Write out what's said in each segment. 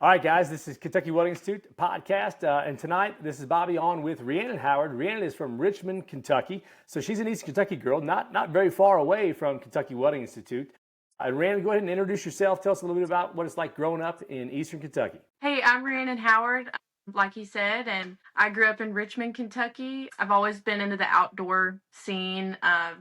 All right, guys, this is Kentucky Welding Institute podcast. And tonight, this is Bobby on with Rhiannon Howard. Rhiannon is from Richmond, Kentucky. So she's an East Kentucky girl, not very far away from Kentucky Welding Institute. Rhiannon, go ahead and introduce yourself. Tell us a little bit about what it's like growing up in Eastern Kentucky. Hey, I'm Rhiannon Howard, like he said, and I grew up in Richmond, Kentucky. I've always been into the outdoor scene.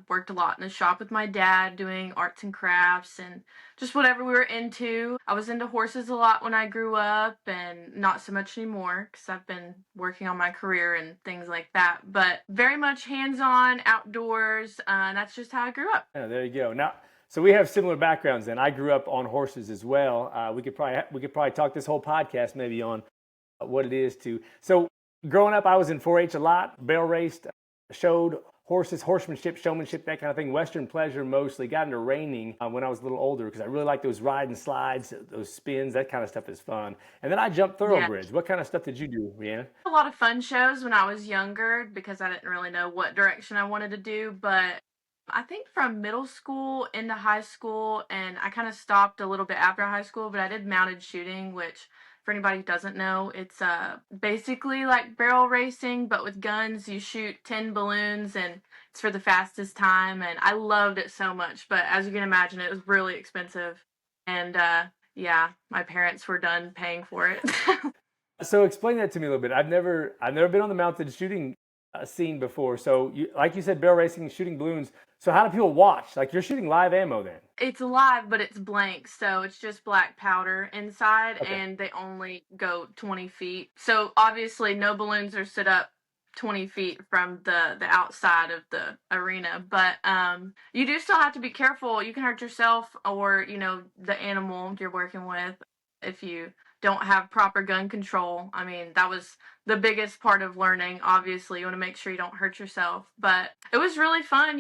Worked a lot in the shop with my dad doing arts and crafts and just whatever we were into. I was into horses a lot when I grew up and not so much anymore because I've been working on my career and things like that. But very much hands-on, outdoors, and that's just how I grew up. Yeah, there you go. Now, so we have similar backgrounds. Then I grew up on horses as well. We could probably talk this whole podcast maybe on what it is to. So growing up, I was in 4-H a lot, barrel raced, showed horses, horsemanship, showmanship, that kind of thing. Western pleasure mostly. Got into reining when I was a little older because I really like those ride and slides, those spins, that kind of stuff is fun. And then I jumped thoroughbreds. Yeah. What kind of stuff did you do, Rhiannon? A lot of fun shows when I was younger because I didn't really know what direction I wanted to do, but I think from middle school into high school, and I kind of stopped a little bit after high school, but I did mounted shooting, which for anybody who doesn't know, it's basically like barrel racing, but with guns. You shoot 10 balloons and it's for the fastest time, and I loved it so much. But as you can imagine, it was really expensive, and yeah, my parents were done paying for it. So explain that to me a little bit. I've never been on the mounted shooting scene before. So like you said, barrel racing, shooting balloons. So how do people watch? Like you're shooting live ammo then? It's live, but it's blank, so it's just black powder inside, Okay. and they only go 20 feet. So obviously, no balloons are set up 20 feet from the outside of the arena, but you do still have to be careful. You can hurt yourself or the animal you're working with if you don't have proper gun control. I mean, that was the biggest part of learning. Obviously, you want to make sure you don't hurt yourself, but it was really fun.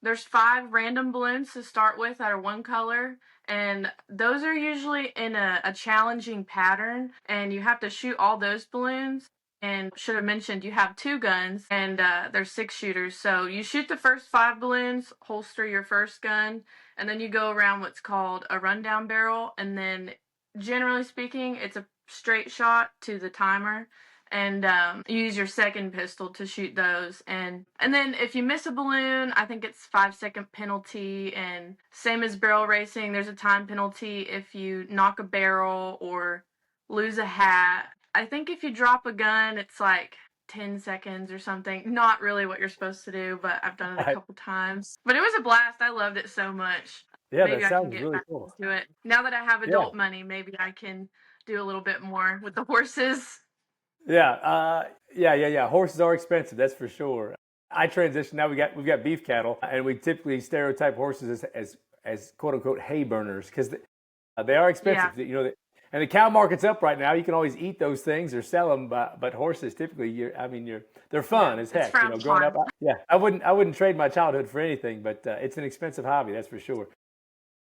There's 5 random balloons to start with that are one color, and those are usually in a challenging pattern, and you have to shoot all those balloons. And should have mentioned, you have 2 guns, and there's 6 shooters. So you shoot the first 5 balloons, holster your first gun, and then you go around what's called a rundown barrel, and then generally speaking, it's a straight shot to the timer, and you use your second pistol to shoot those. And then if you miss a balloon, I think it's 5-second penalty. And same as barrel racing, there's a time penalty if you knock a barrel or lose a hat. I think if you drop a gun, it's like 10 seconds or something. Not really what you're supposed to do, but I've done it a couple times. But it was a blast. I loved it so much. Yeah, Maybe that I can sounds get really back cool. into it. Now that I have Yeah. adult money, maybe I can do a little bit more with the horses. Yeah. Horses are expensive, that's for sure. I transitioned. Now we've got beef cattle, and we typically stereotype horses as quote unquote hay burners because they are expensive. Yeah. You know, and the cow market's up right now. You can always eat those things or sell them, but horses typically, they're fun as heck. It's Growing up, fun. I wouldn't trade my childhood for anything, but it's an expensive hobby, that's for sure.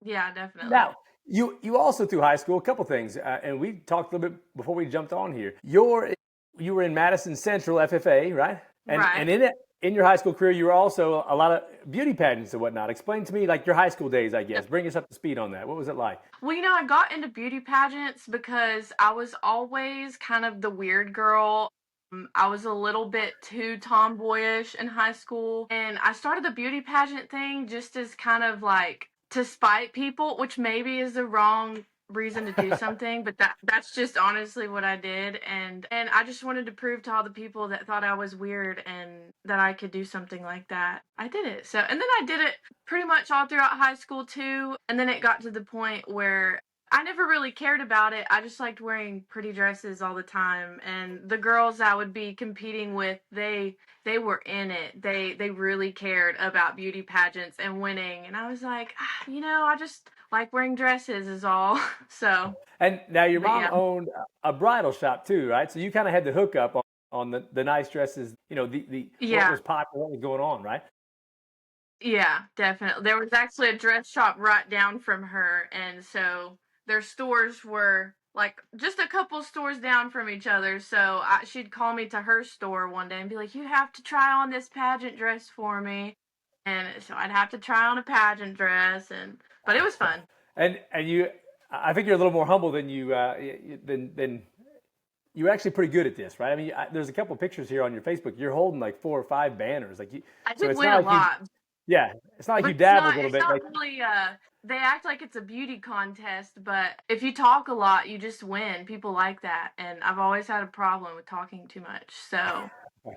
Yeah, definitely. Now, you also through high school, a couple things, and we talked a little bit before we jumped on here. You were in Madison Central FFA, right? Right. And in your high school career, you were also a lot of beauty pageants and whatnot. Explain to me like your high school days, I guess. Bring us up to speed on that. What was it like? Well, I got into beauty pageants because I was always kind of the weird girl. I was a little bit too tomboyish in high school, and I started the beauty pageant thing just as kind of like to spite people, which maybe is the wrong reason to do something, but that's just honestly what I did, and I just wanted to prove to all the people that thought I was weird and that I could do something like that. I did it. So, and then I did it pretty much all throughout high school too, and then it got to the point where I never really cared about it. I just liked wearing pretty dresses all the time, and the girls I would be competing with, they were in it. They really cared about beauty pageants and winning, and I was like, I just like wearing dresses is all. So. And now your But mom yeah. owned a bridal shop too, right? So you kind of had the hookup on the nice dresses, the what Yeah. was popular, what was going on, right? Yeah, definitely. There was actually a dress shop right down from her, and so their stores were like just a couple stores down from each other. So she'd call me to her store one day and be like, "You have to try on this pageant dress for me," and so I'd have to try on a pageant dress, but it was fun. And you I think you're a little more humble than than you're actually pretty good at this, right? I mean, there's a couple of pictures here on your Facebook. You're holding like 4 or 5 banners, like I so did it's win not a like you, lot, yeah, it's not like but you dabble a little it's bit. not Like, really they act like it's a beauty contest, but if you talk a lot, you just win. People like that, and I've always had a problem with talking too much. So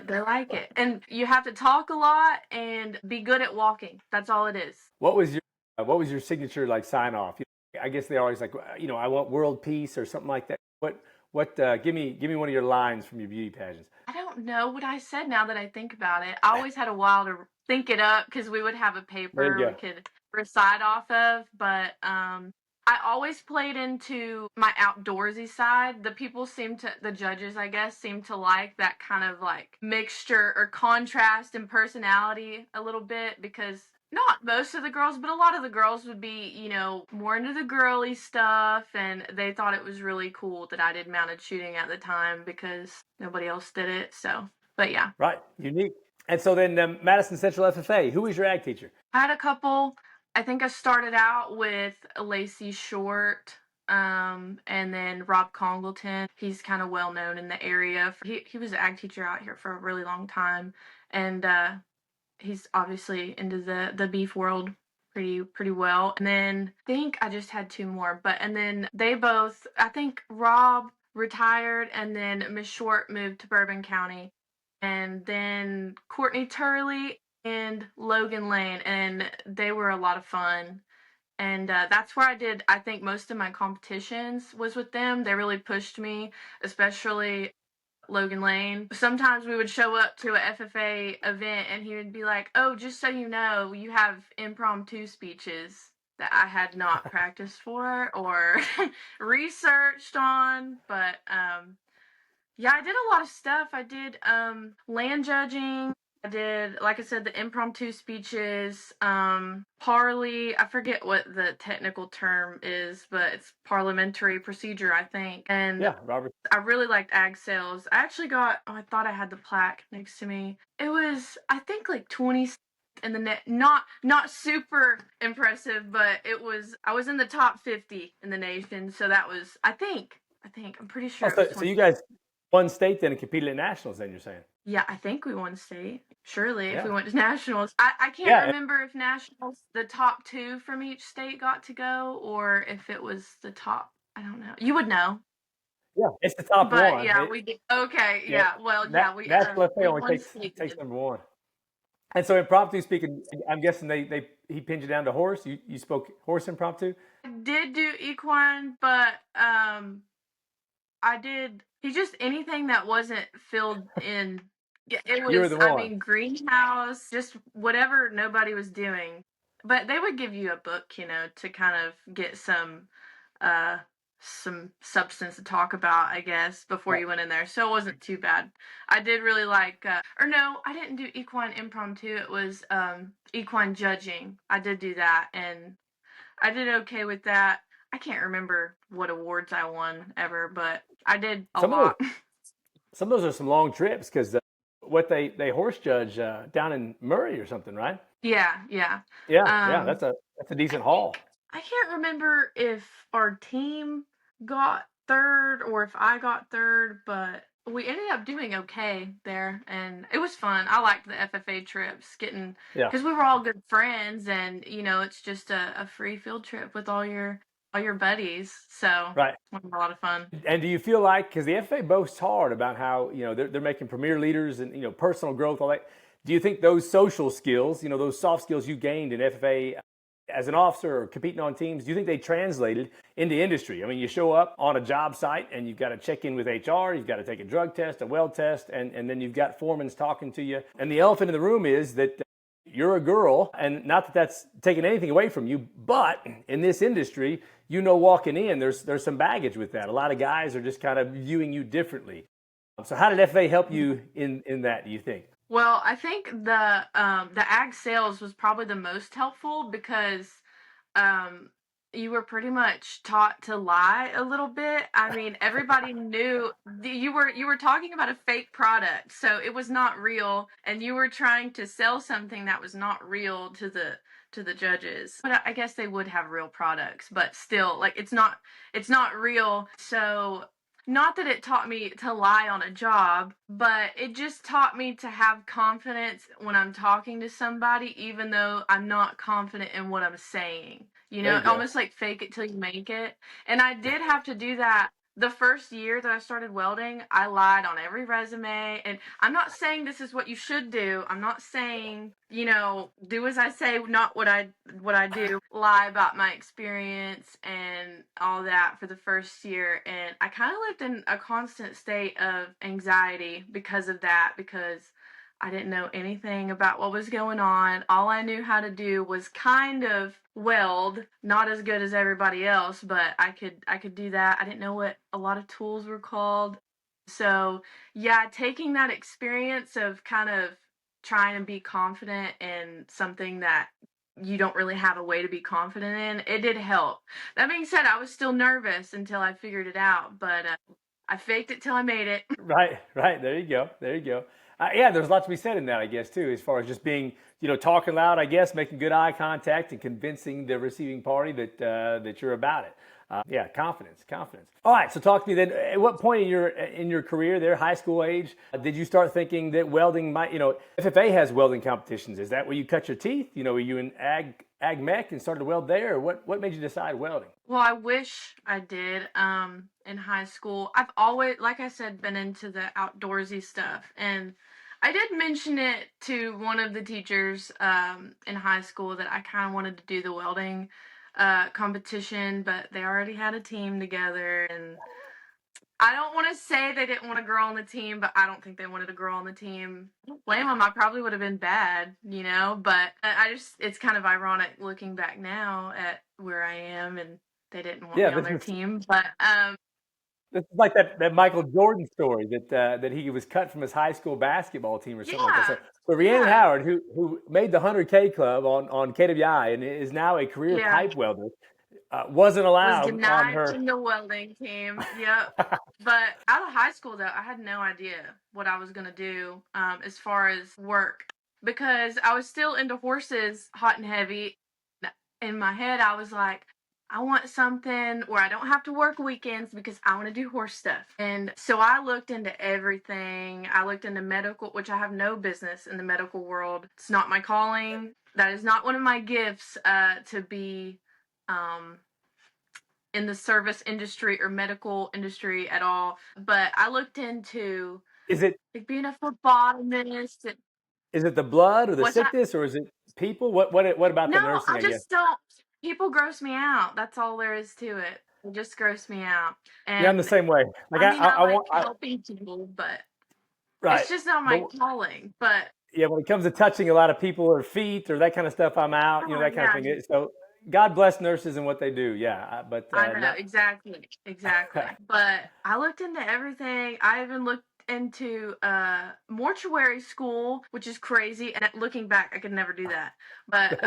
they like it. And you have to talk a lot and be good at walking. That's all it is. what was your signature like sign off? I guess they always like, I want world peace or something like that. Give me one of your lines from your beauty pageants. I don't know what I said now that I think about it. I always had a while to think it up because we would have a There you paper we go. could recite off of, but I always played into my outdoorsy side. The judges, I guess, seem to like that kind of like mixture or contrast in personality a little bit because not most of the girls, but a lot of the girls would be, more into the girly stuff, and they thought it was really cool that I did mounted shooting at the time because nobody else did it. So, but yeah. Right, unique. And so then Madison Central FFA, who was your ag teacher? I had a couple. I think I started out with Lacey Short, and then Rob Congleton. He's kind of well known in the area. He was an ag teacher out here for a really long time, and he's obviously into the beef world pretty well. And then I think I just had two more, and then I think Rob retired, and then Miss Short moved to Bourbon County, and then Courtney Turley and Logan Lane, and they were a lot of fun. And that's where I think most of my competitions was with them. They really pushed me, especially Logan Lane. Sometimes we would show up to a FFA event and he would be like, "Oh, just so you know, you have impromptu speeches that I had not practiced for or researched on." But yeah, I did a lot of stuff. I did land judging. I did, like I said, the impromptu speeches, parley. I forget what the technical term is, but it's parliamentary procedure, I think. And Yeah, Robert. I really liked ag sales. I thought I had the plaque next to me. It was, I think, like 20 in the net. Not super impressive, but I was in the top 50 in the nation. So that was, I'm pretty sure Oh, it was so 20. you guys won state then and competed at nationals then, you're saying? Yeah, I think we won state. Surely, if Yeah. we went to nationals. I can't Yeah. remember if nationals, the top 2 from each state got to go, or if it was the top. I don't know. You would know. Yeah, it's the top But one. yeah, we did. Okay, yeah. Well, yeah, National FA we only won state. takes number one. And so impromptu speaking, I'm guessing he pinned you down to horse. You spoke horse impromptu. I did do equine, but I did just anything that wasn't filled in. Yeah, it You were was, the I one. mean, greenhouse, just whatever nobody was doing. But they would give you a book, to kind of get some substance to talk about, I guess, before you went in there. So it wasn't too bad. I did really like, or no, I didn't do equine impromptu. It was equine judging. I did do that, and I did okay with that. I can't remember what awards I won ever, but I did a lot. Some of those are some long trips because what they horse judge down in Murray or something, right? Yeah. Yeah, that's a decent haul. I can't remember if our team got third or if I got third, but we ended up doing okay there, and it was fun. I liked the FFA trips, because we were all good friends, and it's just a free field trip with all your buddies. So right, it was a lot of fun. And do you feel like, because the FFA boasts hard about how they're making premier leaders and personal growth, all that. Do you think those social skills, those soft skills you gained in FFA as an officer or competing on teams, do you think they translated into industry? I mean, you show up on a job site and you've got to check in with HR, you've got to take a drug test, a weld test, and then you've got foremans talking to you. And the elephant in the room is that you're a girl, and not that that's taking anything away from you, but in this industry, walking in, there's some baggage with that. A lot of guys are just kind of viewing you differently. So how did FFA help you in that, do you think? Well, I think the ag sales was probably the most helpful because you were pretty much taught to lie a little bit. I mean, everybody knew you were talking about a fake product, so it was not real, and you were trying to sell something that was not real to to the judges. But I guess they would have real products, but still, like, it's not real. So not that it taught me to lie on a job, but it just taught me to have confidence when I'm talking to somebody, even though I'm not confident in what I'm saying. There you go. Almost like fake it till you make it. And I did have to do that the first year that I started welding. I lied on every resume. And I'm not saying this is what you should do. I'm not saying, do as I say, not what I do. Lie about my experience and all that for the first year. And I kind of lived in a constant state of anxiety because of that, because I didn't know anything about what was going on. All I knew how to do was kind of weld, not as good as everybody else, but I could do that. I didn't know what a lot of tools were called. So, yeah, taking that experience of kind of trying to be confident in something that you don't really have a way to be confident in, it did help. That being said, I was still nervous until I figured it out, but I faked it till I made it. Right, right. There you go. There you go. Yeah, there's a lot to be said in that, I guess, too, as far as just being, talking loud, I guess, making good eye contact and convincing the receiving party that you're about it. Yeah, confidence, confidence. All right, so talk to me then. At what point in your career, there, high school age, did you start thinking that welding might, FFA has welding competitions? Is that where you cut your teeth? Were you in ag mech and started to weld there, or what made you decide welding? Well, I wish I did in high school. I've always, like I said, been into the outdoorsy stuff. And I did mention it to one of the teachers in high school that I kind of wanted to do the welding competition, but they already had a team together. And I don't want to say they didn't want a girl on the team, but I don't think they wanted a girl on the team. I don't blame them. I probably would have been bad, but it's kind of ironic looking back now at where I am, and they didn't want me on their team. But this is like that Michael Jordan story that he was cut from his high school basketball team or something like that. So Rhiannon Howard, who made the 100K club on KWI and is now a career pipe welder, wasn't allowed was denied on her from the welding team. Yep. But out of high school, though, I had no idea what I was going to do as far as work, because I was still into horses hot and heavy. In my head, I was like, I want something where I don't have to work weekends because I want to do horse stuff. And so I looked into everything. I looked into medical, which I have no business in the medical world. It's not my calling. That is not one of my gifts to be in the service industry or medical industry at all. But I looked into like being a phlebotomist. Is it the blood or the What's that? sickness or is it people? What about the No, nursing, I I guess? just don't. People gross me out. That's all there is to it. They just gross me out. Yeah, I'm the And same way. Like I mean, I like want helping people, but right. it's just not my calling. But Yeah, when it comes to touching a lot of people or feet or that kind of stuff, I'm out. oh, That kind of thing. So God bless nurses and what they do. Yeah, but I know exactly. But I looked into everything. I even looked into mortuary school, which is crazy. And looking back, I could never do that. But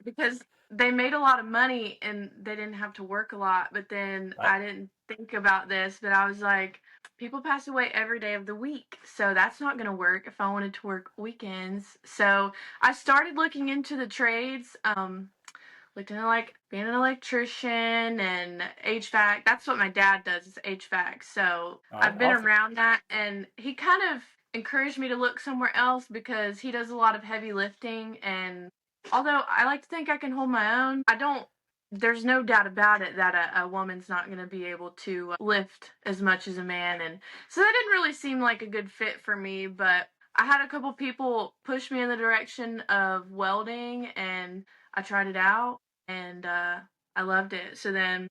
because they made a lot of money and they didn't have to work a lot. But then I didn't think about this, but I was like, people pass away every day of the week, so that's not going to work if I wanted to work weekends. So I started looking into the trades. Looked into like being an electrician and HVAC. That's what my dad does, is HVAC. So I've been around that, and he kind of encouraged me to look somewhere else because he does a lot of heavy lifting. And although I like to think I can hold my own, I don't. There's no doubt about it that a woman's not going to be able to lift as much as a man. And so that didn't really seem like a good fit for me, but I had a couple people push me in the direction of welding, and I tried it out, and I loved it. So then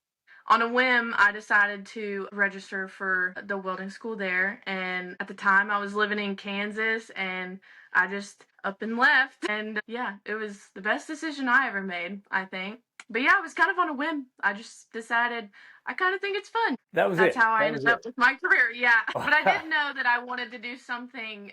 on a whim, I decided to register for the welding school there. And at the time, I was living in Kansas, and I just up and left. And yeah, it was the best decision I ever made, I think. But yeah, it was kind of on a whim. I just decided I kind of think it's fun. That's how I ended up with my career. Yeah. But I didn't know that I wanted to do something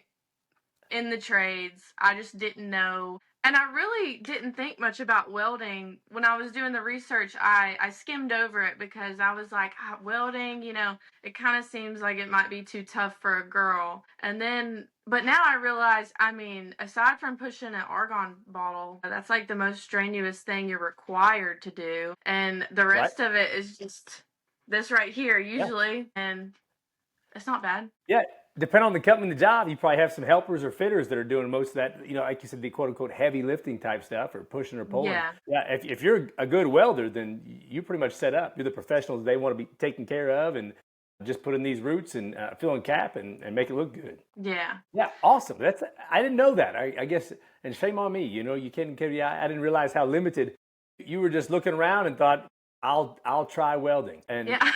in the trades. I just didn't know. And I really didn't think much about welding. When I was doing the research, I skimmed over it because I was like, welding, it kind of seems like it might be too tough for a girl. And then But now I realize, I mean, aside from pushing an argon bottle, that's like the most strenuous thing you're required to do. And the Right? rest of it is just this right here, Yeah. usually. And it's not bad. Yeah. Depending on the company and the job, you probably have some helpers or fitters that are doing most of that, like you said, the quote unquote heavy lifting type stuff or pushing or pulling. Yeah. Yeah. If you're a good welder, then you pretty much set up. You're the professionals they want to be taken care of and just put in these roots and fill in cap and make it look good. Yeah. Yeah, awesome. I didn't know that. I guess, and shame on me. You can't. I didn't realize how limited. You were just looking around and thought, I'll try welding. And Yeah.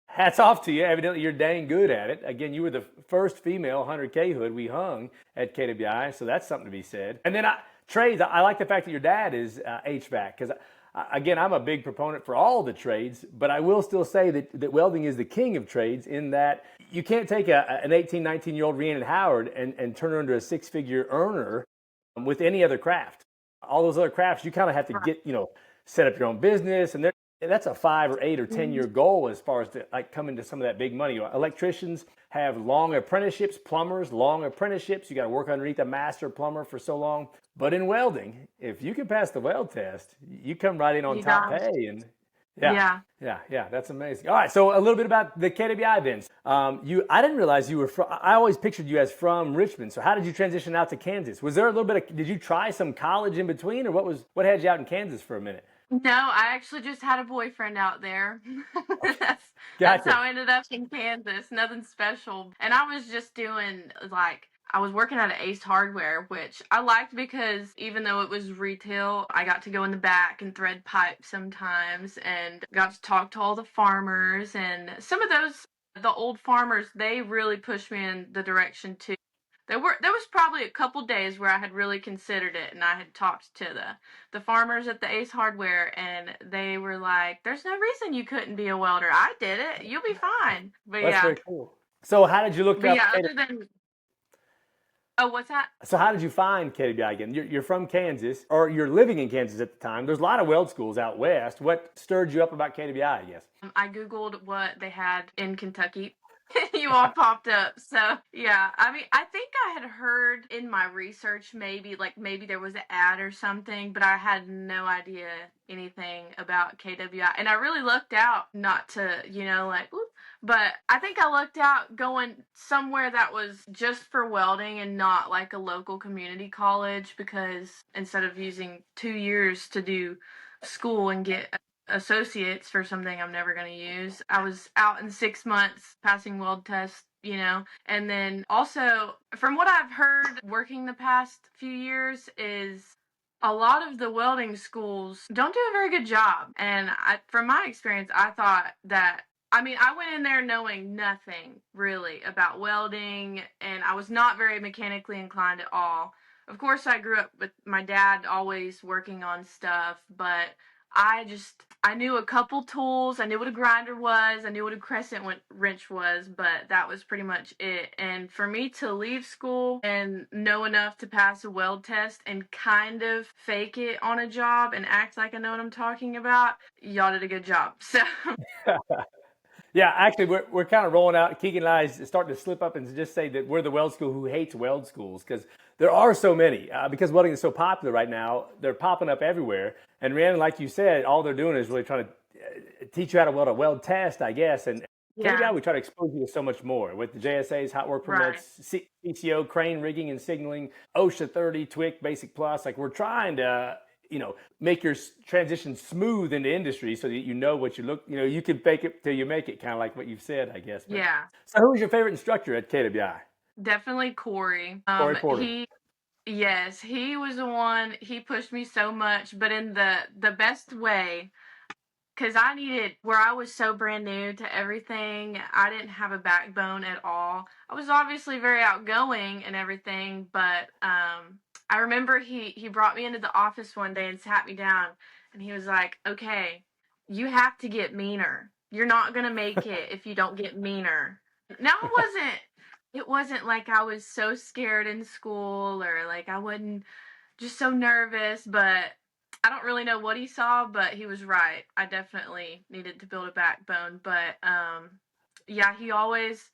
hats off to you. Evidently, you're dang good at it. Again, you were the first female 100K hood we hung at KWI, so that's something to be said. And then trades. I like the fact that your dad is HVAC because. Again, I'm a big proponent for all the trades, but I will still say that welding is the king of trades in that you can't take an 18, 19-year-old Rhiannon Howard and turn her into a six-figure earner with any other craft. All those other crafts, you kind of have to get, set up your own business, and that's a 5 or 8 or 10-year goal as far as like come into some of that big money. Electricians have long apprenticeships, plumbers, long apprenticeships. You got to work underneath a master plumber for so long. But in welding, if you can pass the weld test, you come right in on top pay. And yeah, that's amazing. All right, so a little bit about the KWI then. I didn't realize you were from. I always pictured you as from Richmond. So how did you transition out to Kansas? Was there a little bit of? Did you try some college in between, or what had you out in Kansas for a minute? No, I actually just had a boyfriend out there. that's Gotcha. that's how I ended up in Kansas. Nothing special. And I was just doing like I was working at an Ace Hardware, which I liked because even though it was retail, I got to go in the back and thread pipe sometimes and got to talk to all the farmers and some of the old farmers, they really pushed me in the direction too. There was probably a couple days where I had really considered it and I had talked to the farmers at the Ace Hardware and they were like, there's no reason you couldn't be a welder. I did it. You'll be fine. But That's yeah. very cool. So how did you look But up? yeah, other than oh, what's that? So how did you find KWI again? You're from Kansas, or you're living in Kansas at the time. There's a lot of weld schools out west. What stirred you up about KWI, I guess? I Googled what they had in Kentucky. You all popped up. So yeah, I mean, I think I had heard in my research maybe there was an ad or something, but I had no idea anything about KWI. And I really looked out not to, like, whoop, but I think I looked out going somewhere that was just for welding and not like a local community college because instead of using 2 years to do school and get associates for something I'm never going to use. I was out in 6 months passing weld tests, and then also from what I've heard working the past few years is a lot of the welding schools don't do a very good job. And from my experience, I thought that I mean, I went in there knowing nothing really about welding, and I was not very mechanically inclined at all. Of course, I grew up with my dad always working on stuff, but I knew a couple tools. I knew what a grinder was. I knew what a crescent wrench was, but that was pretty much it. And for me to leave school and know enough to pass a weld test and kind of fake it on a job and act like I know what I'm talking about, y'all did a good job. So Yeah, actually, we're kind of rolling out. Keegan and I is starting to slip up and just say that we're the weld school who hates weld schools because there are so many. Because welding is so popular right now, they're popping up everywhere. And Rhiannon, like you said, all they're doing is really trying to teach you how to weld a weld test, I guess. And KBI, we try to expose you to so much more with the JSAs, hot work permits, CCO, crane rigging and signaling, OSHA 30, TWIC, Basic Plus. Like we're trying to make your transition smooth into industry so that you know what you look, you can fake it till you make it, kind of like what you've said, I guess. But, yeah. So who was your favorite instructor at KWI? Definitely Corey. Corey Porter. Yes, he was the one, he pushed me so much, but in the best way. Because where I was so brand new to everything, I didn't have a backbone at all. I was obviously very outgoing and everything, but I remember he brought me into the office one day and sat me down, and he was like, okay, you have to get meaner. You're not going to make it if you don't get meaner. Now, it wasn't like I was so scared in school or like I wasn't just so nervous, but I don't really know what he saw, but he was right. I definitely needed to build a backbone. But yeah, he always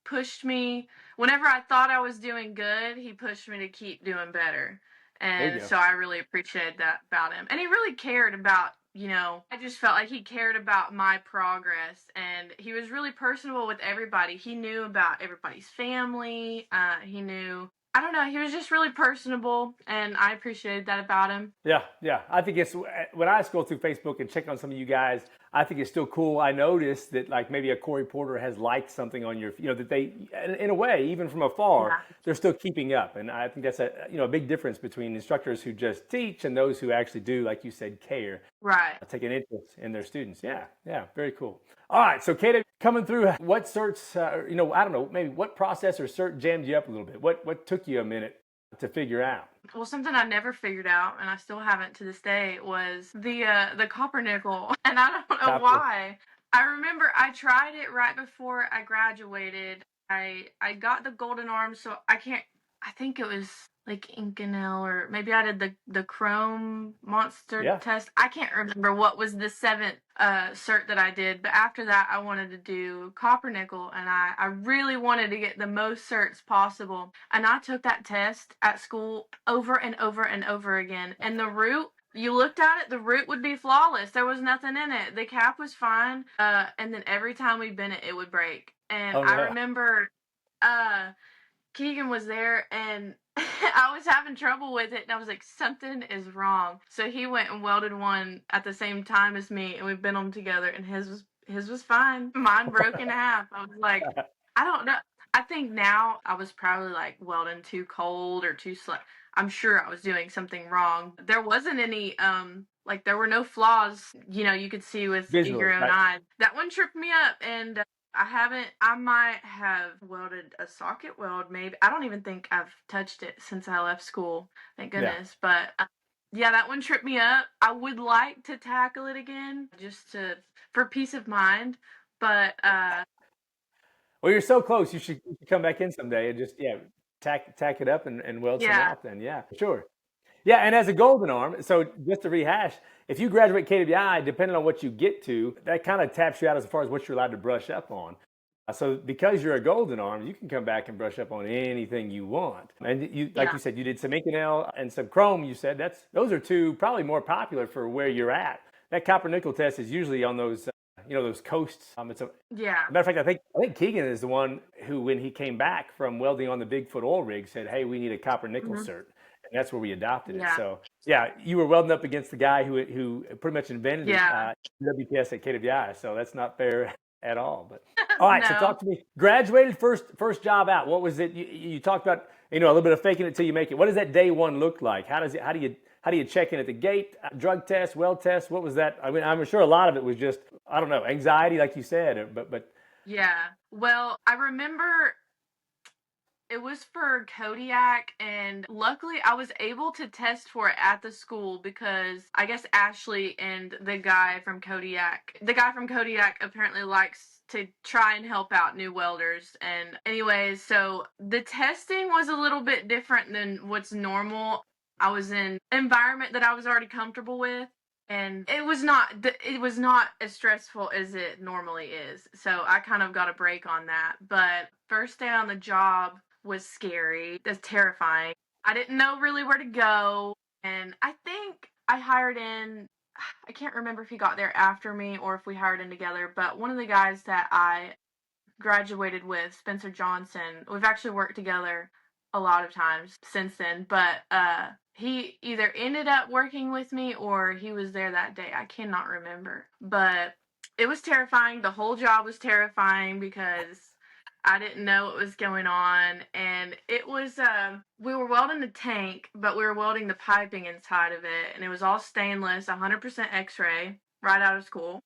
pushed me whenever I thought I was doing good. He pushed me to keep doing better, There you and go. so I really appreciated that about him. And he really cared about, I just felt like he cared about my progress, and he was really personable with everybody. He knew about everybody's family. He knew, I don't know, he was just really personable, and I appreciated that about him. Yeah, yeah. I think it's when I scroll through Facebook and check on some of you guys, I think it's still cool. I noticed that like maybe a Corey Porter has liked something on your, that they, in a way, even from afar, Yeah. they're still keeping up. And I think that's a big difference between instructors who just teach and those who actually do, like you said, care, Right. take an interest in their students. Yeah, yeah, very cool. All right, so Kate, coming through, what certs, I don't know, maybe what process or cert jammed you up a little bit? What took you a minute to figure out? Well, something I never figured out, and I still haven't to this day, was the copper nickel, and I don't know Copper. why. I remember I tried it right before I graduated. I got the golden arm, so I can't. I think it was like Inconel, or maybe I did the chrome monster Yeah. test. I can't remember what was the seventh cert that I did, but after that I wanted to do copper nickel, and I really wanted to get the most certs possible. And I took that test at school over and over and over again. And the root, you looked at it, the root would be flawless. There was nothing in it. The cap was fine. And then every time we bent it, it would break. And Oh I yeah. remember Keegan was there, and I was having trouble with it, and I was like, something is wrong. So he went and welded one at the same time as me, and we bent them together, and his was fine. Mine broke in half. I was like, I don't know. I think now I was probably like welding too cold or too slow. I'm sure I was doing something wrong. There wasn't any like there were no flaws, you could see with Visually, your own right? eyes. That one tripped me up, and I might have welded a socket weld, maybe. I don't even think I've touched it since I left school. Thank Yeah. goodness. But yeah, that one tripped me up. I would like to tackle it again just for peace of mind. But Well, you're so close. You should come back in someday and just tack it up and weld some yeah. out. Then yeah, for sure. Yeah, and as a golden arm, so just to rehash, if you graduate KWI, depending on what you get to, that kind of taps you out as far as what you're allowed to brush up on. So because you're a golden arm, you can come back and brush up on anything you want. And you, like Yeah. you said, you did some Inconel and some chrome. You said those are two probably more popular for where you're at. That copper nickel test is usually on those those coasts. It's a Yeah. matter of fact, I think Keegan is the one who, when he came back from welding on the Bigfoot oil rig, said, "Hey, we need a copper nickel Mhm. cert," and that's where we adopted it. Yeah. So yeah, you were welding up against the guy who pretty much invented it, Yeah. WPS at KWI. So that's not fair at all. But all right, so No. talk to me. Graduated first job out. What was it? You talked about a little bit of faking it till you make it. What does that day one look like? How do you check in at the gate? Drug test, weld test? What was that? I mean, I'm sure a lot of it was just, I don't know, anxiety, like you said. But Yeah. Well, I remember it was for Kodiak, and luckily I was able to test for it at the school because I guess Ashley and the guy from Kodiak apparently likes to try and help out new welders. And anyways, so the testing was a little bit different than what's normal. I was in an environment that I was already comfortable with, and it was not as stressful as it normally is. So I kind of got a break on that. But first day on the job was scary. It was terrifying. I didn't know really where to go, and I think I hired in. I can't remember if he got there after me or if we hired in together, but one of the guys that I graduated with, Spencer Johnson, we've actually worked together a lot of times since then, but he either ended up working with me or he was there that day. I cannot remember. But it was terrifying. The whole job was terrifying because I didn't know what was going on. And it was, we were welding the tank, but we were welding the piping inside of it. And it was all stainless, 100% x-ray, right out of school.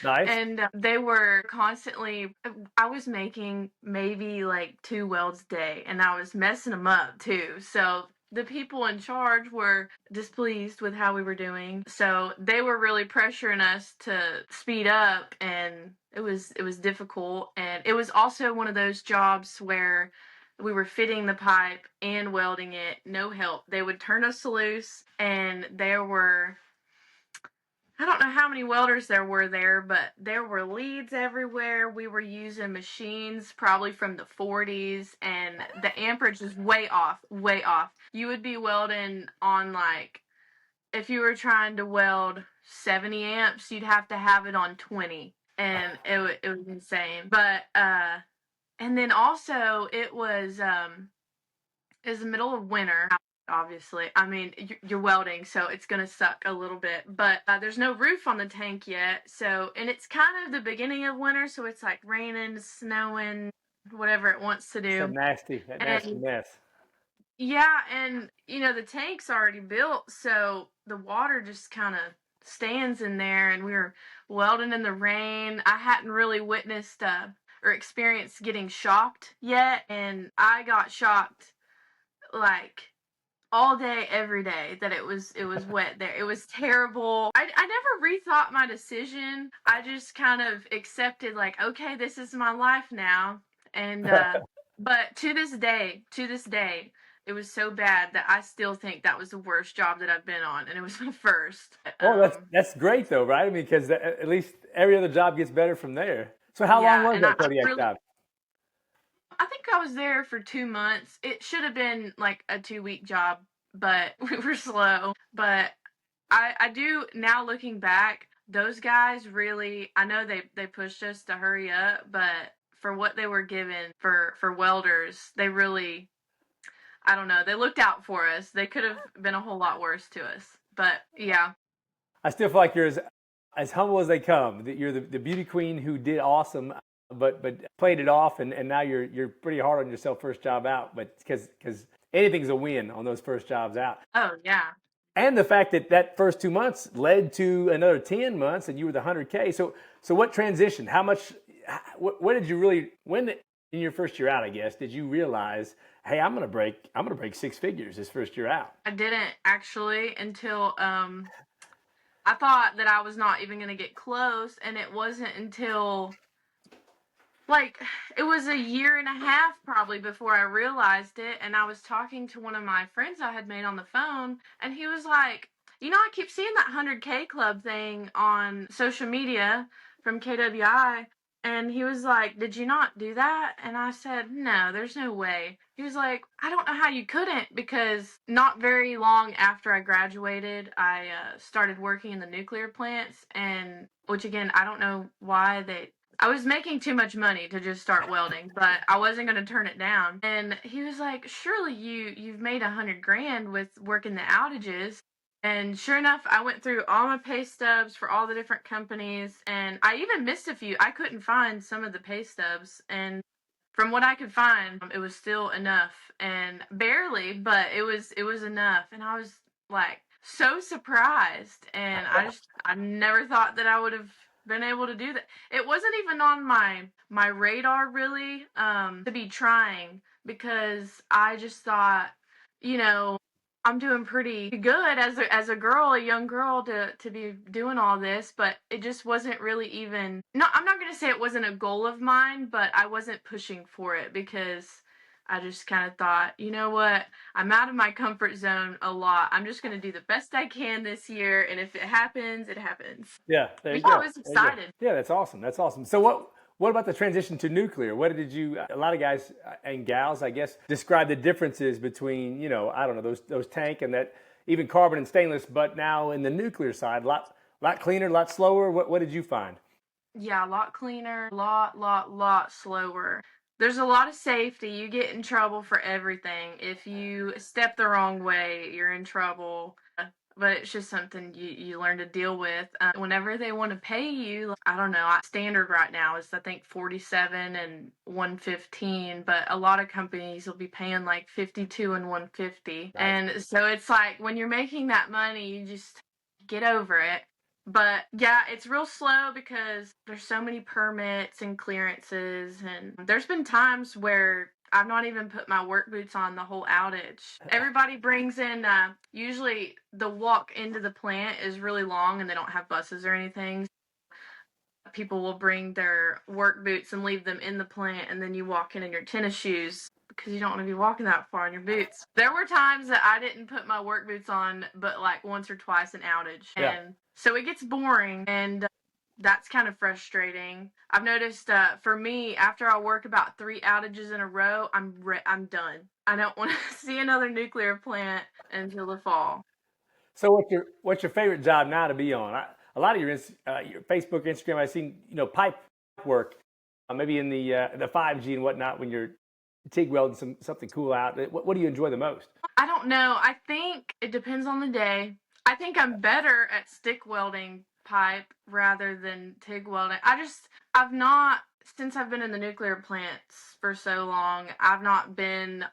nice. And they were constantly, I was making maybe like 2 welds a day, and I was messing them up too. So the people in charge were displeased with how we were doing. So they were really pressuring us to speed up, and it was difficult. And it was also one of those jobs where we were fitting the pipe and welding it, no help. They would turn us loose, and there were I don't know how many welders there were there, but there were leads everywhere. We were using machines probably from the 40s, and the amperage was way off, way off. You would be welding on like, if you were trying to weld 70 amps, you'd have to have it on 20, and it was insane. But and then also it was the middle of winter, obviously. I mean, you're welding, so it's going to suck a little bit. But there's no roof on the tank yet. So, and it's kind of the beginning of winter, so it's like raining, snowing, whatever it wants to It's do. that nasty And mess. yeah, and the tank's already built, so the water just kind of stands in there, and we were welding in the rain. I hadn't really witnessed or experienced getting shocked yet, and I got shocked like all day, every day that it was wet there. It was terrible. I never rethought my decision. I just kind of accepted like, okay, this is my life now. And but to this day, it was so bad that I still think that was the worst job that I've been on, and it was my first. Well, that's great though, right? I mean, because at least every other job gets better from there. So how long Yeah, was and that I Kodiak really, job? I think I was there for 2 months. It should have been like a 2-week job, but we were slow. But I do now, looking back, those guys really, I know they pushed us to hurry up, but for what they were given for welders, they really, I don't know, they looked out for us. They could have been a whole lot worse to us. But yeah. I still feel like you're as humble as they come. That you're the beauty queen who did awesome, but played it off, and now you're pretty hard on yourself first job out. But because anything's a win on those first jobs out. Oh yeah. And the fact that that first 2 months led to another 10 months and you were the 100K. So what transition? How much, what did you really, when in your first year out, I guess, did you realize, hey, I'm going to break six figures this first year out? I didn't actually until I thought that I was not even going to get close, and it wasn't until like it was a year and a half probably before I realized it. And I was talking to one of my friends I had made on the phone, and he was like, I keep seeing that 100K club thing on social media from KWI. And he was like, did you not do that? And I said, no, there's no way. He was like, I don't know how you couldn't, because not very long after I graduated, I started working in the nuclear plants. And which, again, I don't know why I was making too much money to just start welding, but I wasn't going to turn it down. And he was like, surely you've made 100 grand with working the outages. And sure enough, I went through all my pay stubs for all the different companies, and I even missed a few. I couldn't find some of the pay stubs, and from what I could find, it was still enough, and barely, but it was enough. And I was like so surprised, and I never thought that I would have been able to do that. It wasn't even on my radar really, to be trying, because I just thought, you know, I'm doing pretty good as a girl, a young girl, to be doing all this. But it just wasn't really even, no, I'm not going to say it wasn't a goal of mine, but I wasn't pushing for it, because I just kind of thought, you know what, I'm out of my comfort zone a lot. I'm just going to do the best I can this year, and if it happens, it happens. Yeah, there But you yeah, I go. was There you go. excited. Yeah, that's awesome. That's awesome. So what about the transition to nuclear? What did you? A lot of guys and gals, I guess, describe the differences between I don't know those tank and that even carbon and stainless, but now in the nuclear side, lot cleaner, lot slower. What did you find? Yeah, a lot cleaner, lot slower. There's a lot of safety. You get in trouble for everything. If you step the wrong way, you're in trouble. But it's just something you learn to deal with. Whenever they want to pay you, like, I don't know, standard right now is I think 47 and 115, but a lot of companies will be paying like 52 and 150. Nice. And so it's like when you're making that money, you just get over it. But yeah, it's real slow because there's so many permits and clearances, and there's been times where I've not even put my work boots on the whole outage. Everybody brings in, usually the walk into the plant is really long and they don't have buses or anything. People will bring their work boots and leave them in the plant, and then you walk in your tennis shoes, because you don't want to be walking that far in your boots. There were times that I didn't put my work boots on, but like once or twice an outage. Yeah. And so it gets boring, and that's kind of frustrating. I've noticed for me, after I work about 3 outages in a row, I'm done. I don't want to see another nuclear plant until the fall. So what's your favorite job now to be on? A lot of your Facebook, Instagram, I've seen pipe work, maybe in the 5G and whatnot when you're TIG welding something cool out. What do you enjoy the most? I don't know. I think it depends on the day. I think I'm better at stick welding pipe rather than TIG welding. I've not, since I've been in the nuclear plants for so long, I've not been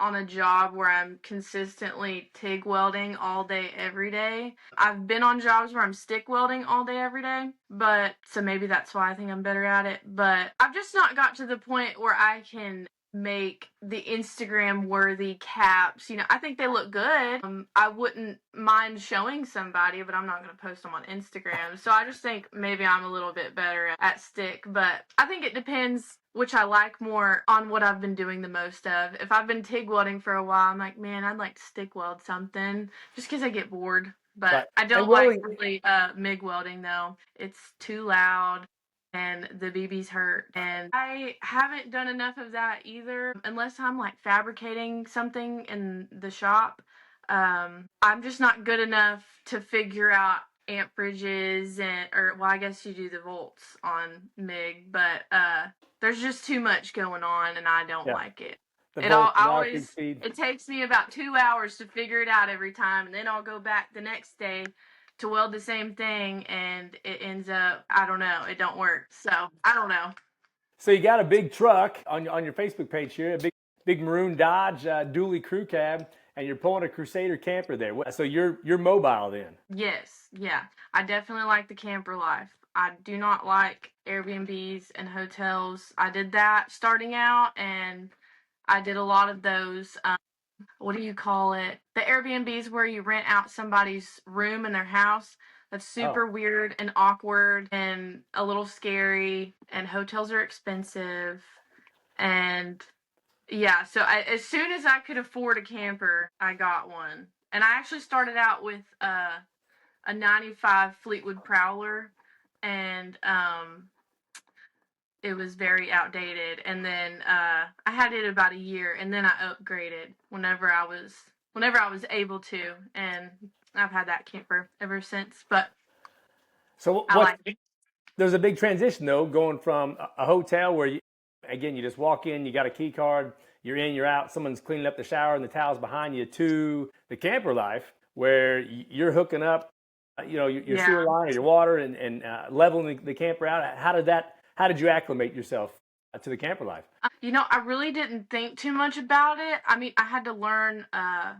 on a job where I'm consistently TIG welding all day, every day. I've been on jobs where I'm stick welding all day, every day, but so maybe that's why I think I'm better at it. But I've just not got to the point where I can make the Instagram worthy caps. I think they look good. I wouldn't mind showing somebody, but I'm not going to post them on Instagram. So I just think maybe I'm a little bit better at stick, but I think it depends which I like more on what I've been doing the most of. If I've been TIG welding for a while, I'm like, man, I'd like to stick weld something just because I get bored. But Right. I And don't like welding, really MIG welding though. It's too loud and the BBs hurt. And I haven't done enough of that either, unless I'm like fabricating something in the shop. I'm just not good enough to figure out amperages I guess you do the volts on MIG, but there's just too much going on and I don't yeah, like it. the It all volts, I the arcing always speed. It takes me about 2 hours to figure it out every time, and then I'll go back the next day to weld the same thing, and it ends up, I don't know, it don't work. So I don't know. So you got a big truck on your Facebook page here, a big maroon Dodge dually crew cab, and you're pulling a Crusader camper there. So you're mobile then. Yes, yeah. I definitely like the camper life. I do not like Airbnbs and hotels. I did that starting out, and I did a lot of those. What do you call it? The Airbnbs where you rent out somebody's room in their house. That's Oh, super weird and awkward and a little scary. And hotels are expensive. And yeah, so as soon as I could afford a camper, I got one. And I actually started out with a 95 Fleetwood Prowler, and it was very outdated. And then I had it about a year, and then I upgraded whenever I was able to, and I've had that camper ever since. But so I like it. there's a big transition though, going from a hotel where you just walk in, you got a key card, you're in, you're out, someone's cleaning up the shower and the towels behind you, to the camper life where you're hooking up, your sewer Yeah. line or your water and leveling the camper out. How did you acclimate yourself to the camper life? I really didn't think too much about it. I mean, I had to learn how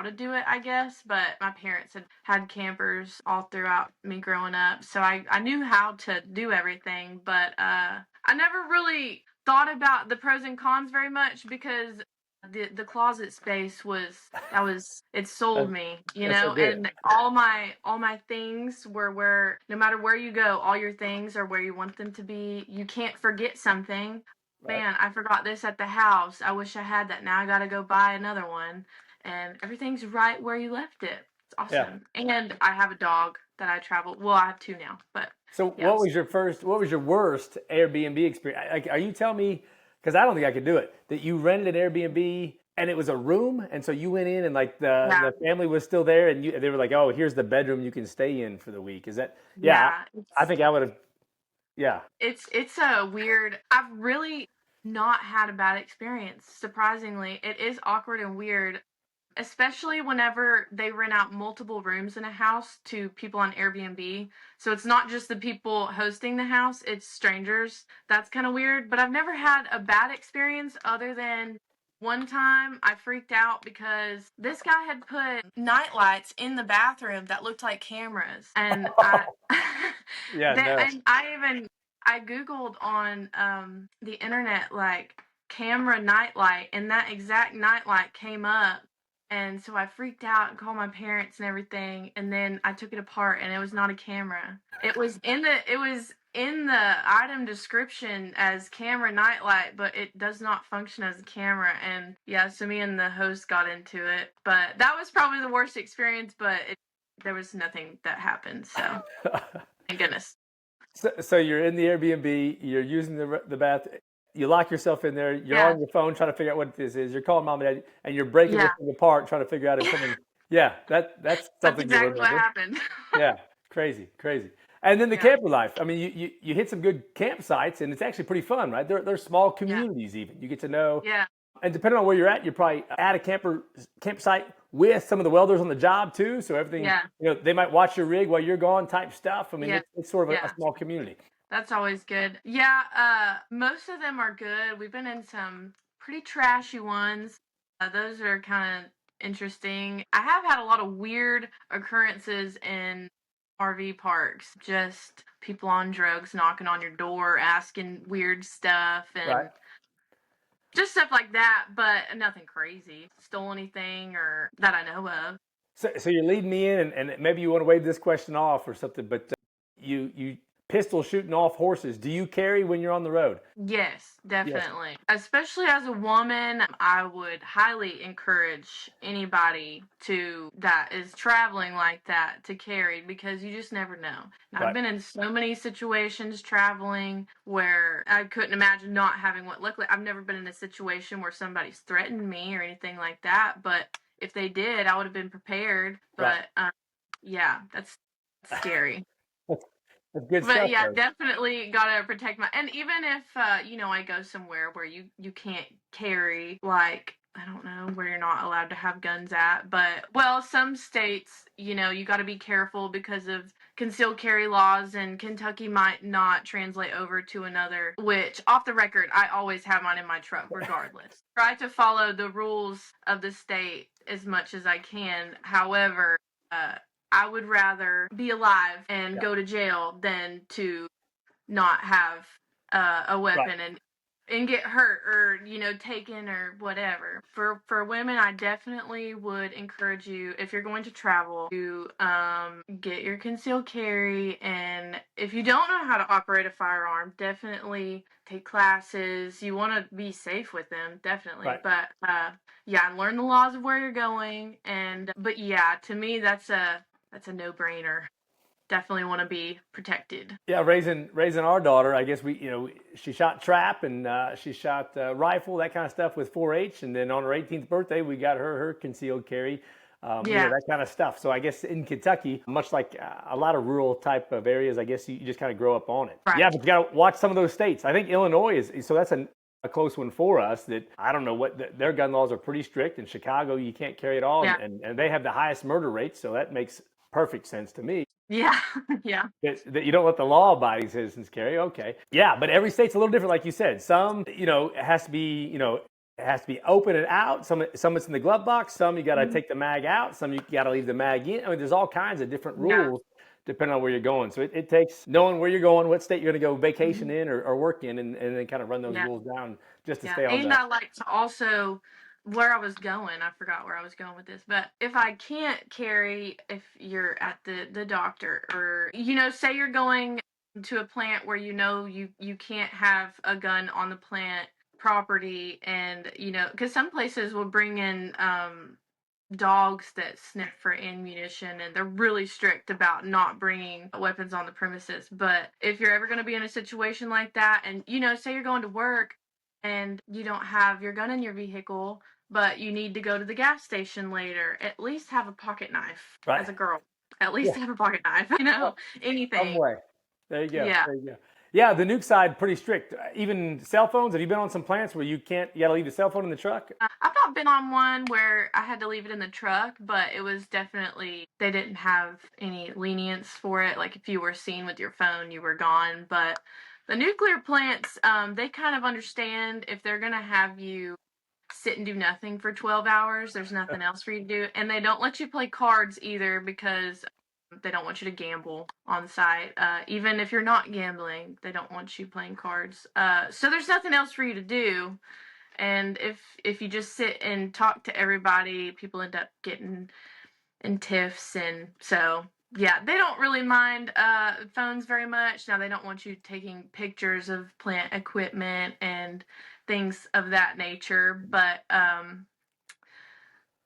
to do it, I guess, but my parents had campers all throughout me growing up, so I knew how to do everything, but I never really thought about the pros and cons very much because the closet space it sold That, me, that's so good. and all my things were where, no matter where you go, all your things are where you want them to be. You can't forget something. Right. Man, I forgot this at the house. I wish I had that. Now I got to go buy another one, and everything's right where you left it. It's Yeah. awesome. And I have a dog that I travel. Well, I have 2 now, but So yes. what was your worst Airbnb experience? Like, are you telling me, because I don't think I could do it, that you rented an Airbnb and it was a room, and so you went in and like Yeah. the family was still there, and they were like, oh, here's the bedroom you can stay in for the week. Is that? Yeah, Yeah. I think I would have. Yeah, It's a weird. I've really not had a bad experience. Surprisingly, it is awkward and weird, especially whenever they rent out multiple rooms in a house to people on Airbnb. So it's not just the people hosting the house, it's strangers. That's kind of weird, but I've never had a bad experience other than one time I freaked out because this guy had put night lights in the bathroom that looked like cameras. And I yeah, that no, and I googled on the internet like camera nightlight, and that exact nightlight came up, and so I freaked out and called my parents and everything, and then I took it apart and it was not a camera. It was in the item description as camera nightlight, but it does not function as a camera. And yeah, so me and the host got into it, but that was probably the worst experience. But there was nothing that happened, so thank goodness. So you're in the Airbnb, you're using the bath, you lock yourself in there, you're Yeah, on your phone trying to figure out what this is. You're calling mom and dad, and you're breaking this yeah, thing apart, trying to figure out if someone. Yeah, that's that's something you'll exactly what remember. happened. Yeah, crazy, crazy. And then the Yeah, camper life. I mean, you hit some good campsites, and it's actually pretty fun, right? They're small yeah, communities. Even you get to know, yeah, and depending on where you're at, you're probably at a campsite with some of the welders on the job too. So everything, yeah, they might watch your rig while you're gone, type stuff. I mean, yeah, it's sort of a yeah. small community. That's always good. Yeah, most of them are good. We've been in some pretty trashy ones. Those are kind of interesting. I have had a lot of weird occurrences in RV parks. Just people on drugs knocking on your door, asking weird stuff, Right. and just stuff like that, but nothing crazy. Stole anything or that I know of. So you're leading me in, and maybe you want to wave this question off or something, but you pistol shooting off horses. Do you carry when you're on the road? Yes, Yes. definitely. Especially as a woman, I would highly encourage anybody that is traveling like that to carry, because you just never know. And I've Right. been in so many situations traveling where I couldn't imagine not having what. Luckily, I've never been in a situation where somebody's threatened me or anything like that, but if they did, I would have been prepared. Right. But yeah, that's scary. That's, that's good But stuff, yeah, though. definitely gotta protect my. And even if I go somewhere where you can't carry, like I don't know where you're not allowed to have guns at, but well, some states, you got to be careful because of concealed carry laws, and Kentucky might not translate over to another. Which, off the record, I always have mine in my truck, regardless. Try to follow the rules of the state as much as I can. However, uh, I would rather be alive and Yeah. go to jail than to not have a Right. weapon and get hurt or taken or whatever. For women, I definitely would encourage you, if you're going to travel, to get your concealed carry. And if you don't know how to operate a firearm, definitely take classes. You want to be safe with them, definitely. Right. But yeah, and learn the laws of where you're going. And but yeah, to me, that's a no-brainer. Definitely want to be protected. Yeah, raising our daughter, I guess she shot trap and she shot rifle, that kind of stuff with 4-H, and then on her 18th birthday, we got her concealed carry, Yeah, that kind of stuff. So I guess in Kentucky, much like a lot of rural type of areas, I guess you just kind of grow up on it. right. Yeah, but you got to watch some of those states. I think Illinois is so that's a close one for us. That I don't know their gun laws are pretty strict. In Chicago, you can't carry at all, Yeah, and they have the highest murder rate, so that makes perfect sense to me. yeah, yeah, That you don't let the law-abiding citizens carry. Okay, yeah, but every state's a little different, like you said. Some, it has to be, it has to be open and out. Some it's in the glove box. Some you got to mhm, take the mag out. Some you got to leave the mag in. I mean, there's all kinds of different yeah. rules depending on where you're going. So it takes knowing where you're going, what state you're going to go vacation Mhm. in or work in, and then kind of run those Yeah, rules down just to yeah. stay on And the. I like to also, where I was going, I forgot where I was going with this, but if I can't carry, if you're at the doctor, or say you're going to a plant where you can't have a gun on the plant property, and because some places will bring in dogs that sniff for ammunition, and they're really strict about not bringing weapons on the premises. But if you're ever going to be in a situation like that, and say you're going to work and you don't have your gun in your vehicle, but you need to go to the gas station later, at least have a pocket knife. Right. As a girl, at least Yeah. have a pocket knife. Some Anything. way. There you go. Yeah. There you go. Yeah, the nuke side pretty strict. Even cell phones. Have you been on some plants where you got to leave the cell phone in the truck? I've not been on one where I had to leave it in the truck, but it was definitely, they didn't have any lenience for it. Like if you were seen with your phone, you were gone. But the nuclear plants, they kind of understand if they're going to have you sit and do nothing for 12 hours, there's nothing else for you to do. And they don't let you play cards either, because they don't want you to gamble on site. Even if you're not gambling, they don't want you playing cards. So there's nothing else for you to do. And if you just sit and talk to everybody, people end up getting in tiffs. And so Yeah, they don't really mind phones very much. Now they don't want you taking pictures of plant equipment and things of that nature. But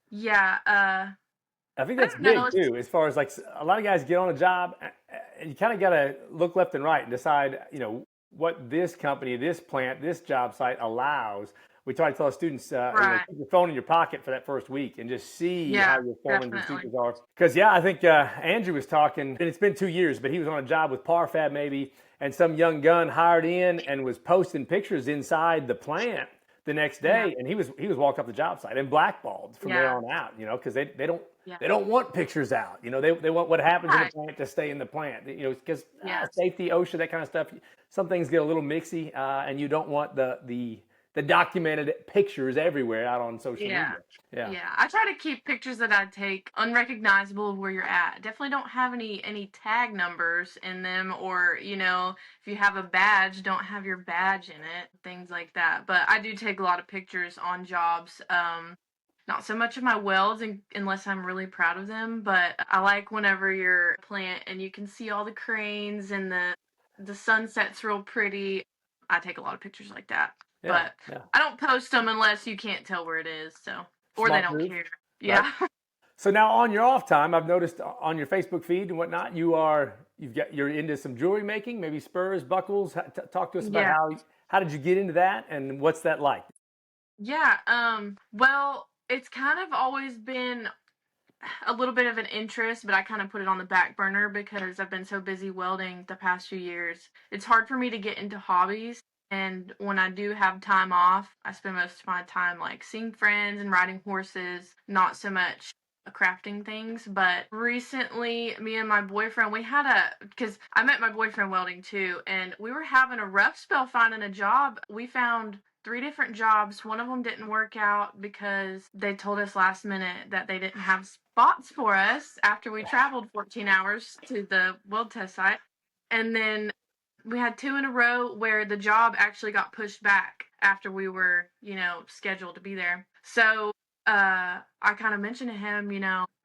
yeah, I think I that's don't know. big too, as far as like a lot of guys get on a job and you kind of got to look left and right and decide, what this company, this plant, this job site allows. We try to tell our students, Right. keep your phone in your pocket for that first week and just see how Yeah, your foremans and definitely. supers are. Because, yeah, I think Andrew was talking, and it's been 2 years, but he was on a job with Parfab maybe, and some young gun hired in and was posting pictures inside the plant the next Yeah. day, and he was walked off the job site and blackballed from there Yeah. on out, because Yeah. they don't want pictures out. They want what happens in the Right. plant to stay in the plant. Because Yes. safety, OSHA, that kind of stuff. Some things get a little mixy, and you don't want the documented pictures everywhere out on social Yeah. media. Yeah. Yeah. I try to keep pictures that I take unrecognizable of where you're at. Definitely don't have any tag numbers in them, or, if you have a badge, don't have your badge in it, things like that. But I do take a lot of pictures on jobs. Not so much of my welds unless I'm really proud of them, but I like whenever you're a plant and you can see all the cranes and the sunset's real pretty. I take a lot of pictures like that. Yeah. But Yeah. I don't post them unless you can't tell where it is, so, or they Smart don't move. care. Right. Yeah. So now on your off time, I've noticed on your Facebook feed and whatnot, you're into some jewelry making, maybe spurs, buckles. Talk to us about Yeah. how did you get into that and what's that like? Yeah. Well, it's kind of always been a little bit of an interest, but I kind of put it on the back burner because I've been so busy welding the past few years. It's hard for me to get into hobbies. And when I do have time off, I spend most of my time like seeing friends and riding horses, not so much crafting things. But recently, me and my boyfriend, because I met my boyfriend welding too, and we were having a rough spell finding a job. We found 3 different jobs. One of them didn't work out because they told us last minute that they didn't have spots for us after we traveled 14 hours to the weld test site. And then we had 2 in a row where the job actually got pushed back after we were, scheduled to be there. So I kind of mentioned to him,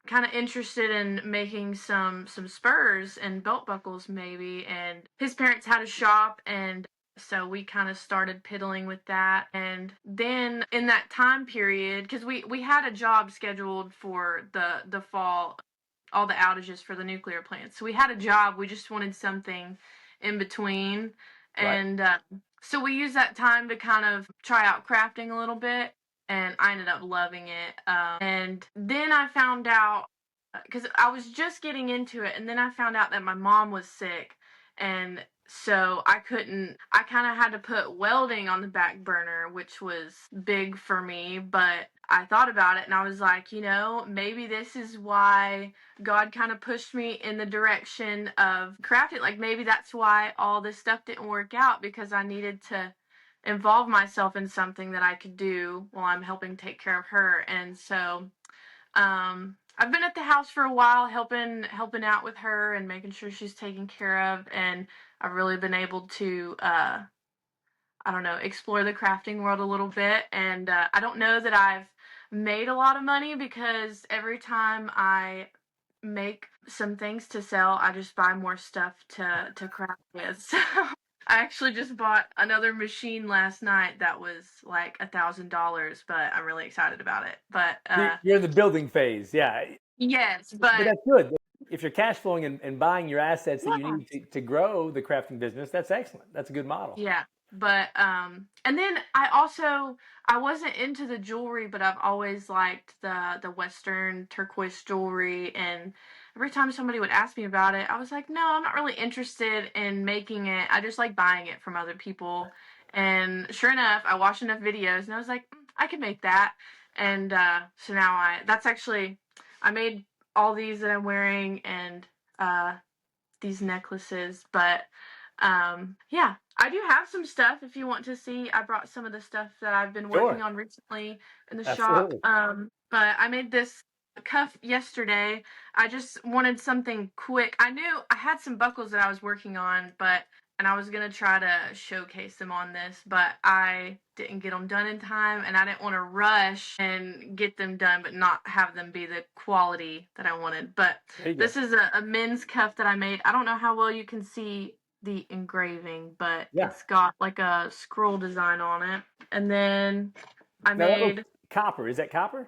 kind of interested in making some spurs and belt buckles maybe. And his parents had a shop, and so we kind of started piddling with that. And then in that time period, because we had a job scheduled for the fall, all the outages for the nuclear plants. So we had a job. We just wanted something in between. Right. And so we used that time to kind of try out crafting a little bit. And I ended up loving it. And then I found out, because I was just getting into it, and then I found out that my mom was sick. And so I kind of had to put welding on the back burner, which was big for me. But I thought about it and I was like, maybe this is why God kind of pushed me in the direction of crafting. Like maybe that's why all this stuff didn't work out, because I needed to involve myself in something that I could do while I'm helping take care of her. And so I've been at the house for a while helping out with her and making sure she's taken care of, and I've really been able to I don't know, explore the crafting world a little bit. And I don't know that I've made a lot of money, because every time I make some things to sell, I just buy more stuff to craft with. So I actually just bought another machine last night that was like $1,000, but I'm really excited about it. But You're in the building phase. Yeah. yes, But but that's good. If you're cash flowing and buying your assets that you yeah. need to grow the crafting business, that's excellent. That's a good model. Yeah, but and then I wasn't into the jewelry, but I've always liked the Western turquoise jewelry. And every time somebody would ask me about it, I was like, no, I'm not really interested in making it. I just like buying it from other people. And sure enough, I watched enough videos and I was like, I could make that. And so now I made all these that I'm wearing, and uh these necklaces. But yeah, I do have some stuff if you want to see. I brought some of the stuff that I've been working Sure. on recently in the shop. Absolutely. But I made this cuff yesterday. I just wanted something quick. I knew I had some buckles that I was working on, but and I was gonna try to showcase them on this, but I didn't get them done in time, and I didn't want to rush and get them done, but not have them be the quality that I wanted. But There you go. this is a men's cuff that I made. I don't know how well you can see the engraving, but Yeah. it's got like a scroll design on it. And then I Now that looks made, copper. Is that copper?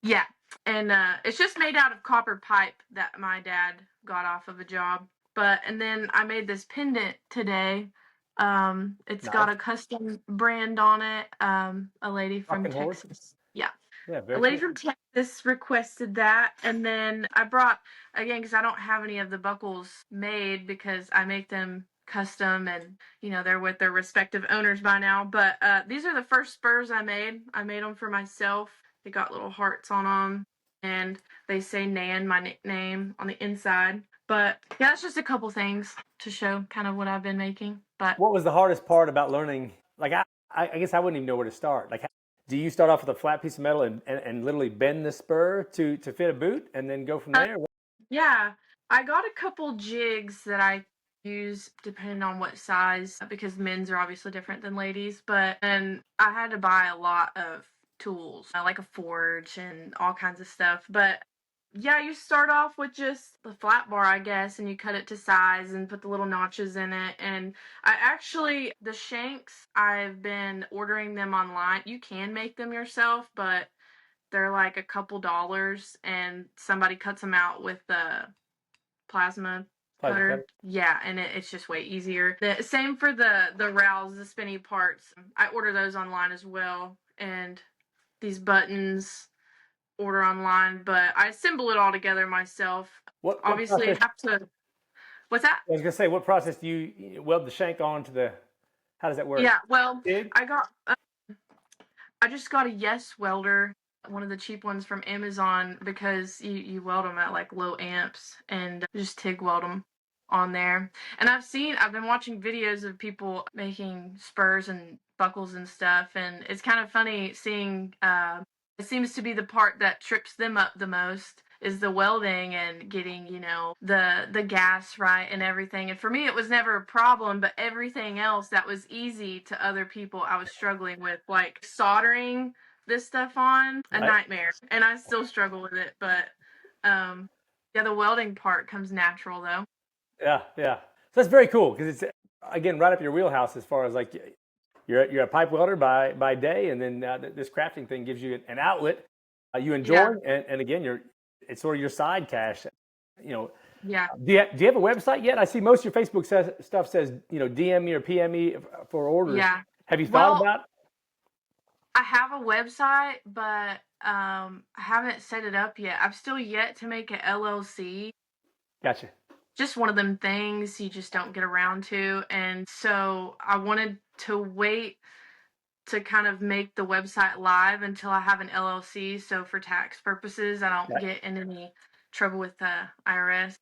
yeah, and it's just made out of copper pipe that my dad got off of a job. But and then I made this pendant today. It's got Nice. a custom brand on it. A lady from Fucking horse. Texas. Yeah. Yeah, A very lady cool. from Texas requested that, and then I brought, again, because I don't have any of the buckles made because I make them custom, and they're with their respective owners by now. But these are the first spurs I made. I made them for myself. They got little hearts on them, and they say Nan, my nickname, on the inside. But yeah, that's just a couple things to show kind of what I've been making. But What was the hardest part about learning? Like, I guess I wouldn't even know where to start. Like, do you start off with a flat piece of metal and literally bend the spur to fit a boot and then go from there? yeah, I got a couple jigs that I use depending on what size because men's are obviously different than ladies. But and I had to buy a lot of tools, like a forge and all kinds of stuff. But yeah, you start off with just the flat bar, I guess, and you cut it to size and put the little notches in it. And I actually, the shanks, I've been ordering them online. You can make them yourself, but they're like a couple dollars, and somebody cuts them out with the plasma Plasma cutter. cutter. Yeah, and it's just way easier. The same for the rowels, the spinny parts. I order those online as well, and these buttons order online, but I assemble it all together myself. What Obviously, I process? have to. What's that? I was gonna say, what process do you weld the shank onto the? How does that work? Yeah, well, Jig? I just got a Yes welder, one of the cheap ones from Amazon, because you weld them at like low amps and just TIG weld them on there. And I've been watching videos of people making spurs and buckles and stuff, and it's kind of funny seeing. It seems to be the part that trips them up the most is the welding and getting the gas right and everything. And for me it was never a problem, but everything else that was easy to other people I was struggling with, like soldering this stuff on, a Right. nightmare, and I still struggle with it. But yeah, the welding part comes natural though. Yeah, yeah. So that's very cool because it's again right up your wheelhouse as far as like you're a pipe welder by day, and then this crafting thing gives you an outlet you enjoy, Yeah. and again it's sort of your side cash. You know, Yeah. do you have a website yet? I see most of your Facebook stuff says DM me or PM me for orders. Yeah. Have you thought Well, about? I have a website, but I haven't set it up yet. I've still yet to make an LLC. Gotcha. Just one of them things you just don't get around to. And so I wanted to wait to kind of make the website live until I have an LLC. So for tax purposes, I don't Right. get in any trouble with the IRS.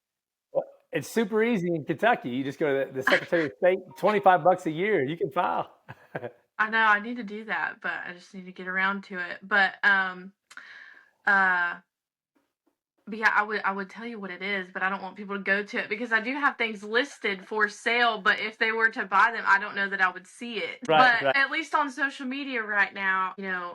Well, it's super easy in Kentucky. You just go to the Secretary of State, $25 a year, you can file. I know I need to do that, but I just need to get around to it. Uh, But yeah, I would tell you what it is, but I don't want people to go to it because I do have things listed for sale, but if they were to buy them, I don't know that I would see it. Right, But right. at least on social media right now,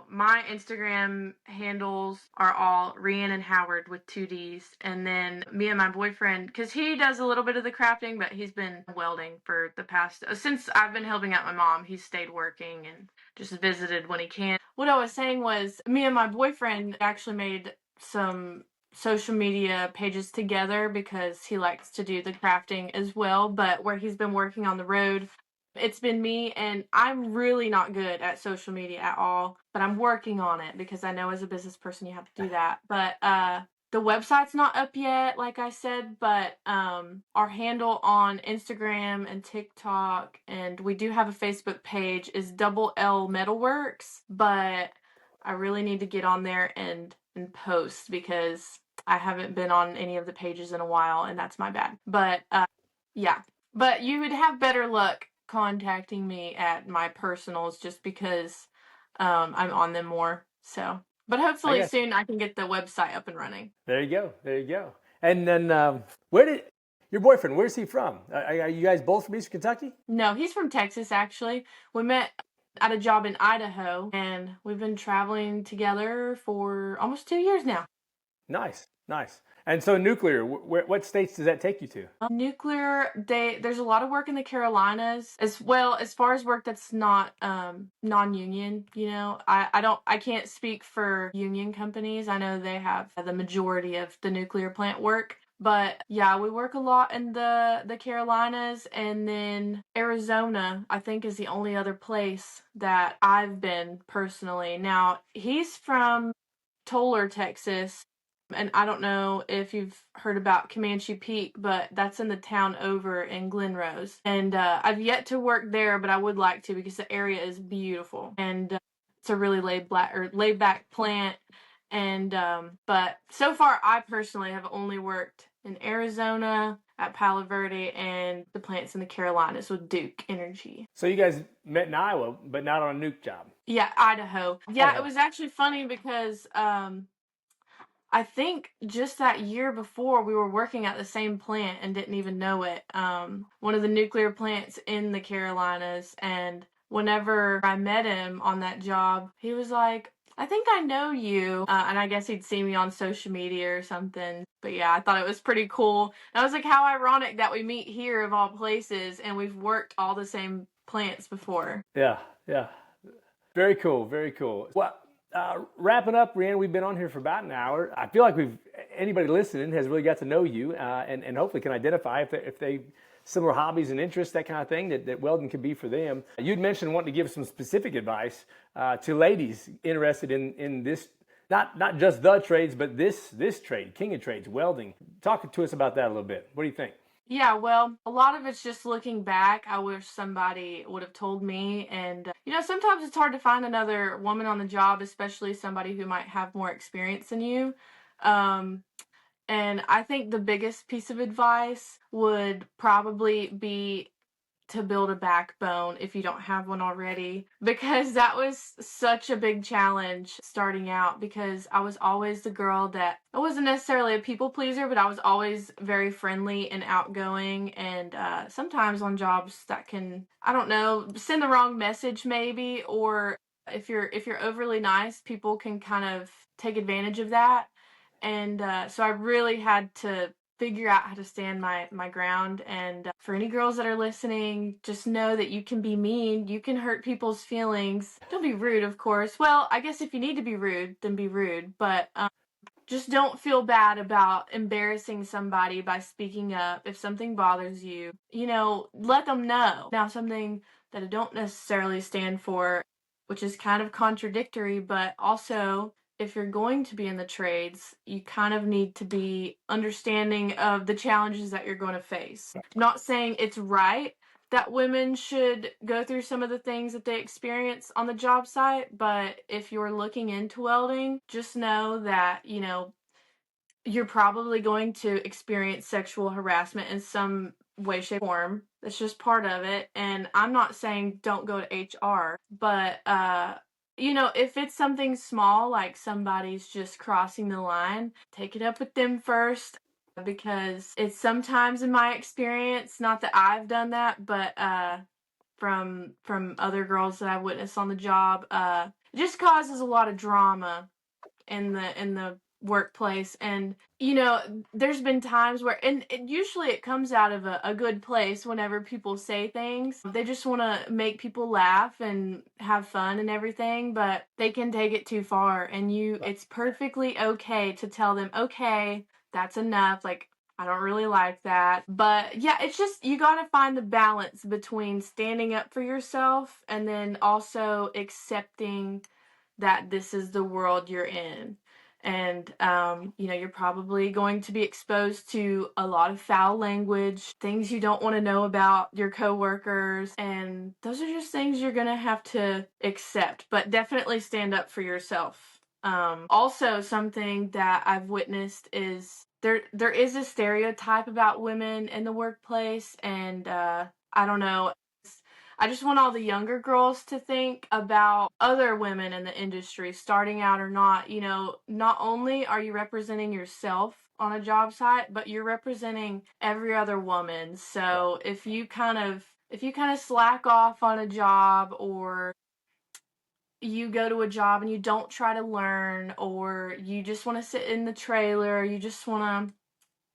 my Instagram handles are all Rhiannon Howard with 2 Ds. And then me and my boyfriend, because he does a little bit of the crafting, but he's been welding for the past, since I've been helping out my mom, he's stayed working and just visited when he can. What I was saying was me and my boyfriend actually made some social media pages together because he likes to do the crafting as well, but where he's been working on the road, it's been me, and I'm really not good at social media at all, but I'm working on it because I know as a business person you have to do that. But the website's not up yet, like I said, but our handle on Instagram and TikTok, and we do have a Facebook page, is Double L Metalworks, but I really need to get on there and post because I haven't been on any of the pages in a while, and that's my bad. But yeah, but you would have better luck contacting me at my personals just because I'm on them more. So, but I hopefully guess soon I can get the website up and running. there you go. There you go. And then where did Your boyfriend, where's he from? Are you guys both from Eastern Kentucky? No, he's from Texas, actually. We met at a job in Idaho, and we've been traveling together for almost 2 years now. Nice, nice. And so nuclear, what states does that take you to? Nuclear, there's a lot of work in the Carolinas as well, as far as work that's not non-union. I can't speak for union companies. I know they have the majority of the nuclear plant work. But yeah, we work a lot in the Carolinas, and then Arizona, I think, is the only other place that I've been personally. Now, he's from Toller, Texas, and I don't know if you've heard about Comanche Peak, but that's in the town over in Glen Rose. And I've yet to work there, but I would like to because the area is beautiful, and it's a really laid back plant. And but so far, I personally have only worked in Arizona at Palo Verde and the plants in the Carolinas with Duke Energy. So you guys met in Iowa, but not on a nuke job. Yeah, Idaho. Yeah, Idaho. it was actually funny because I think just that year before we were working at the same plant and didn't even know it. One of the nuclear plants in the Carolinas, and whenever I met him on that job, he was like, I think I know you. And I guess he'd seen me on social media or something. But yeah, I thought it was pretty cool. And I was like, how ironic that we meet here of all places and we've worked all the same plants before. Yeah, yeah. Very cool, very cool. Well, wrapping up, Rhiannon, we've been on here for about an hour. I feel like anybody listening has really got to know you and hopefully can identify if they similar hobbies and interests, that kind of thing, that welding could be for them. You'd mentioned wanting to give some specific advice to ladies interested in this, not just the trades, but this trade, king of trades, welding. Talk to us about that a little bit. What do you think? Yeah, well, a lot of it's just looking back. I wish somebody would have told me. And, sometimes it's hard to find another woman on the job, especially somebody who might have more experience than you. And I think the biggest piece of advice would probably be to build a backbone if you don't have one already, because that was such a big challenge starting out, because I was always the girl that I wasn't necessarily a people pleaser, but I was always very friendly and outgoing, and sometimes on jobs that can, I don't know, send the wrong message maybe, or if you're overly nice, people can kind of take advantage of that. And so I really had to figure out how to stand my ground. And for any girls that are listening, just know that you can be mean. You can hurt people's feelings. Don't be rude, of course. Well, I guess if you need to be rude, then be rude. But just don't feel bad about embarrassing somebody by speaking up. If something bothers you, let them know. Now, something that I don't necessarily stand for, which is kind of contradictory, but also, if you're going to be in the trades, you kind of need to be understanding of the challenges that you're going to face. I'm not saying it's right that women should go through some of the things that they experience on the job site, but if you're looking into welding, just know that, you're probably going to experience sexual harassment in some way, shape, or form. That's just part of it. And I'm not saying don't go to HR, but if it's something small, like somebody's just crossing the line, take it up with them first, because it's sometimes, in my experience, not that I've done that, but from other girls that I've witnessed on the job, it just causes a lot of drama in the workplace. And there's been times where, and usually it comes out of a good place. Whenever people say things, they just want to make people laugh and have fun and everything, but they can take it too far, and it's perfectly okay to tell them, okay, that's enough, like, I don't really like that. But yeah, it's just, you got to find the balance between standing up for yourself and then also accepting that this is the world you're in. And, you're probably going to be exposed to a lot of foul language, things you don't want to know about your coworkers. And those are just things you're going to have to accept, but definitely stand up for yourself. Also, something that I've witnessed is there is a stereotype about women in the workplace. And, I don't know. I just want all the younger girls to think about other women in the industry, starting out or not. Not only are you representing yourself on a job site, but you're representing every other woman. Right. So if you kind of slack off on a job, or you go to a job and you don't try to learn, or you just want to sit in the trailer, you just want to,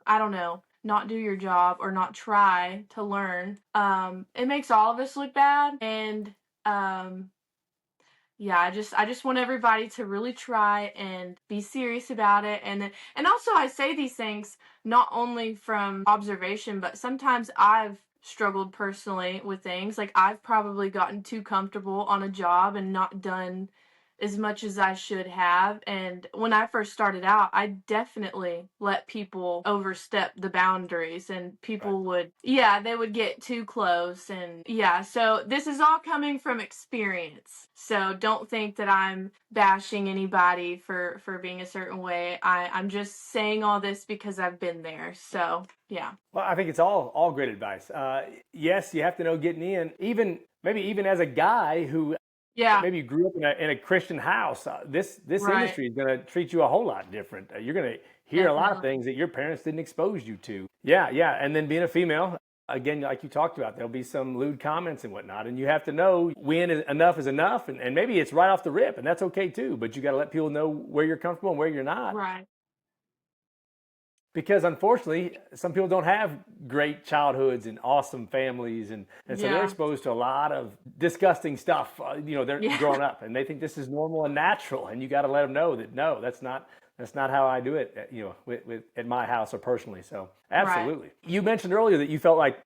I don't know, not do your job or not try to learn, it makes all of us look bad. And um yeah, I just want everybody to really try and be serious about it. And also, I say these things not only from observation, but sometimes I've struggled personally with things. Like, I've probably gotten too comfortable on a job and not done as much as I should have. And when I first started out, I definitely let people overstep the boundaries, and Right. people would, yeah, they would get too close. And yeah, so this is all coming from experience. So don't think that I'm bashing anybody for being a certain way. I'm just saying all this because I've been there. So yeah. Well, I think it's all great advice. Yes, you have to know getting in, even maybe even as a guy who Yeah. maybe grew up in a Christian house. This Right. industry is going to treat you a whole lot different. You're going to hear a lot of Definitely. things that your parents didn't expose you to. Yeah, yeah. And then being a female, again, like you talked about, there'll be some lewd comments and whatnot, and you have to know when enough is enough, and maybe it's right off the rip, and that's okay too. But you got to let people know where you're comfortable and where you're not, Right. because unfortunately some people don't have great childhoods and awesome families, and so they're Yeah. exposed to a lot of disgusting stuff, they're Yeah. growing up and they think this is normal and natural, and you got to let them know that no, that's not how I do it, with at my house or personally. So Right. absolutely. You mentioned earlier that you felt like,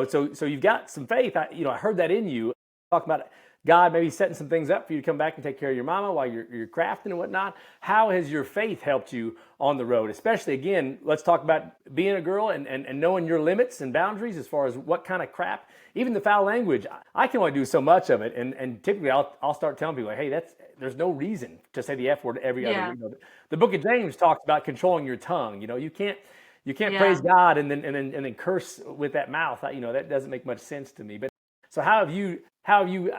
so you've got some faith. I heard that in you talking about God maybe setting some things up for you to come back and take care of your mama while you're crafting and whatnot. How has your faith helped you on the road? Especially, again, let's talk about being a girl and knowing your limits and boundaries as far as what kind of crap, even the foul language. I can only do so much of it. And typically I'll start telling people, hey, there's no reason to say the F word every other Yeah. week. The book of James talks about controlling your tongue. You can't praise Yeah. God and then curse with that mouth. That doesn't make much sense to me. But so how have you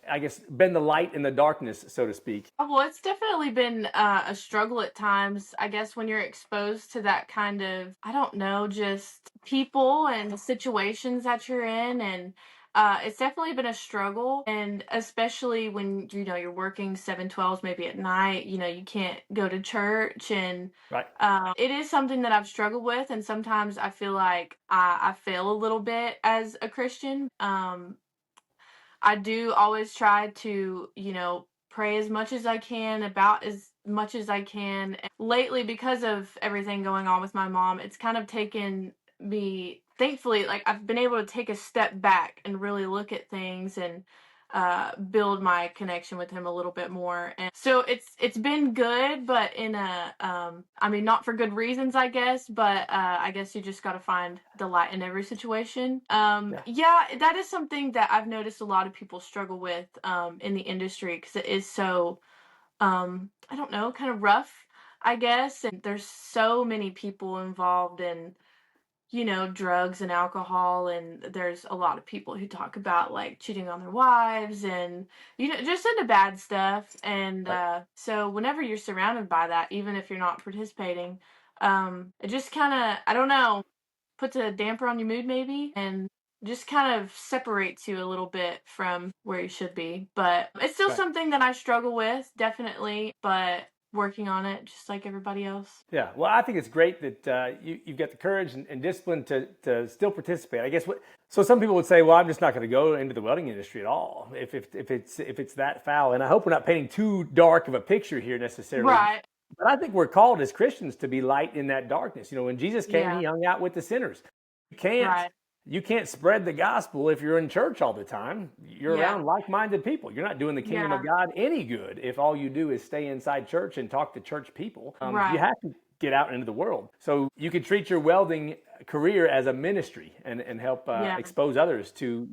I guess been the light in the darkness, so to speak? Well, it's definitely been a struggle at times, I guess, when you're exposed to that kind of, I don't know, just people and situations that you're in. And it's definitely been a struggle. And especially when, you're working 7/12s maybe at night, you can't go to church. And Right. it is something that I've struggled with. And sometimes I feel like I fail a little bit as a Christian. I do always try to, pray as much as I can, about as much as I can. And lately, because of everything going on with my mom, it's kind of taken me, thankfully, like, I've been able to take a step back and really look at things and build my connection with him a little bit more. And so it's been good, but in a I mean, not for good reasons, I guess. But I guess you just got to find the light in every situation. Yeah. Yeah, that is something that I've noticed a lot of people struggle with in the industry, because it is so, I don't know, kind of rough, I guess. And there's so many people involved in, drugs and alcohol. And there's a lot of people who talk about, like, cheating on their wives and, just into bad stuff. And Right. so whenever you're surrounded by that, even if you're not participating, it just kind of, I don't know, puts a damper on your mood maybe, and just kind of separates you a little bit from where you should be. But it's still Right. something that I struggle with, definitely, but working on it just like everybody else. Yeah, well, I think it's great that you've got the courage and discipline to still participate. I guess so. Some people would say, "Well, I'm just not going to go into the welding industry at all if it's that foul." And I hope we're not painting too dark of a picture here necessarily. Right. But I think we're called as Christians to be light in that darkness. When Jesus came, Yeah. he hung out with the sinners. You can't Right. you can't spread the gospel if you're in church all the time. You're Yeah. around like-minded people. You're not doing the kingdom of Yeah. God any good if all you do is stay inside church and talk to church people. You Right. have to get out into the world. So you could treat your welding career as a ministry and help Yeah. expose others to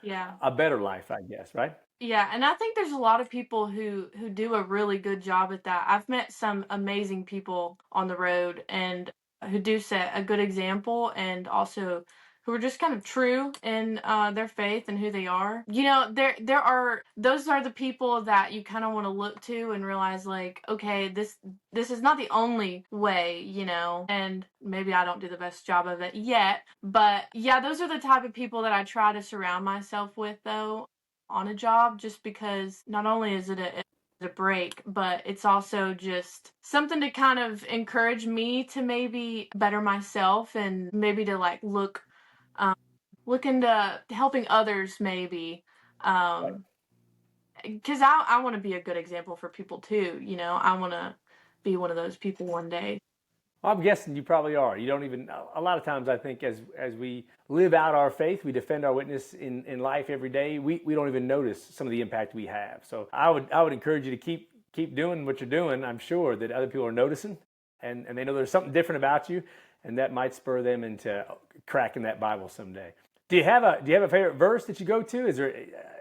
Yeah. a better life, I guess. Right? Yeah, and I think there's a lot of people who do a really good job at that. I've met some amazing people on the road, and who do set a good example, and also who are just kind of true in their faith and who they are. You know, there are those are the people that you kind of want to look to and realize like, okay, this is not the only way, you know, and maybe I don't do the best job of it yet, but yeah, those are the type of people that I try to surround myself with though on a job, just because not only is it a break, but it's also just something to kind of encourage me to maybe better myself and maybe to like look into helping others maybe. Because I want to be a good example for people too, you know. I want to be one of those people one day. I'm guessing you probably are. You don't even, a lot of times I think as we live out our faith, we defend our witness in life every day, we don't even notice some of the impact we have. So I would encourage you to keep doing what you're doing. I'm sure that other people are noticing and they know there's something different about you, and that might spur them into cracking that Bible someday. Do you have a favorite verse that you go to? Is there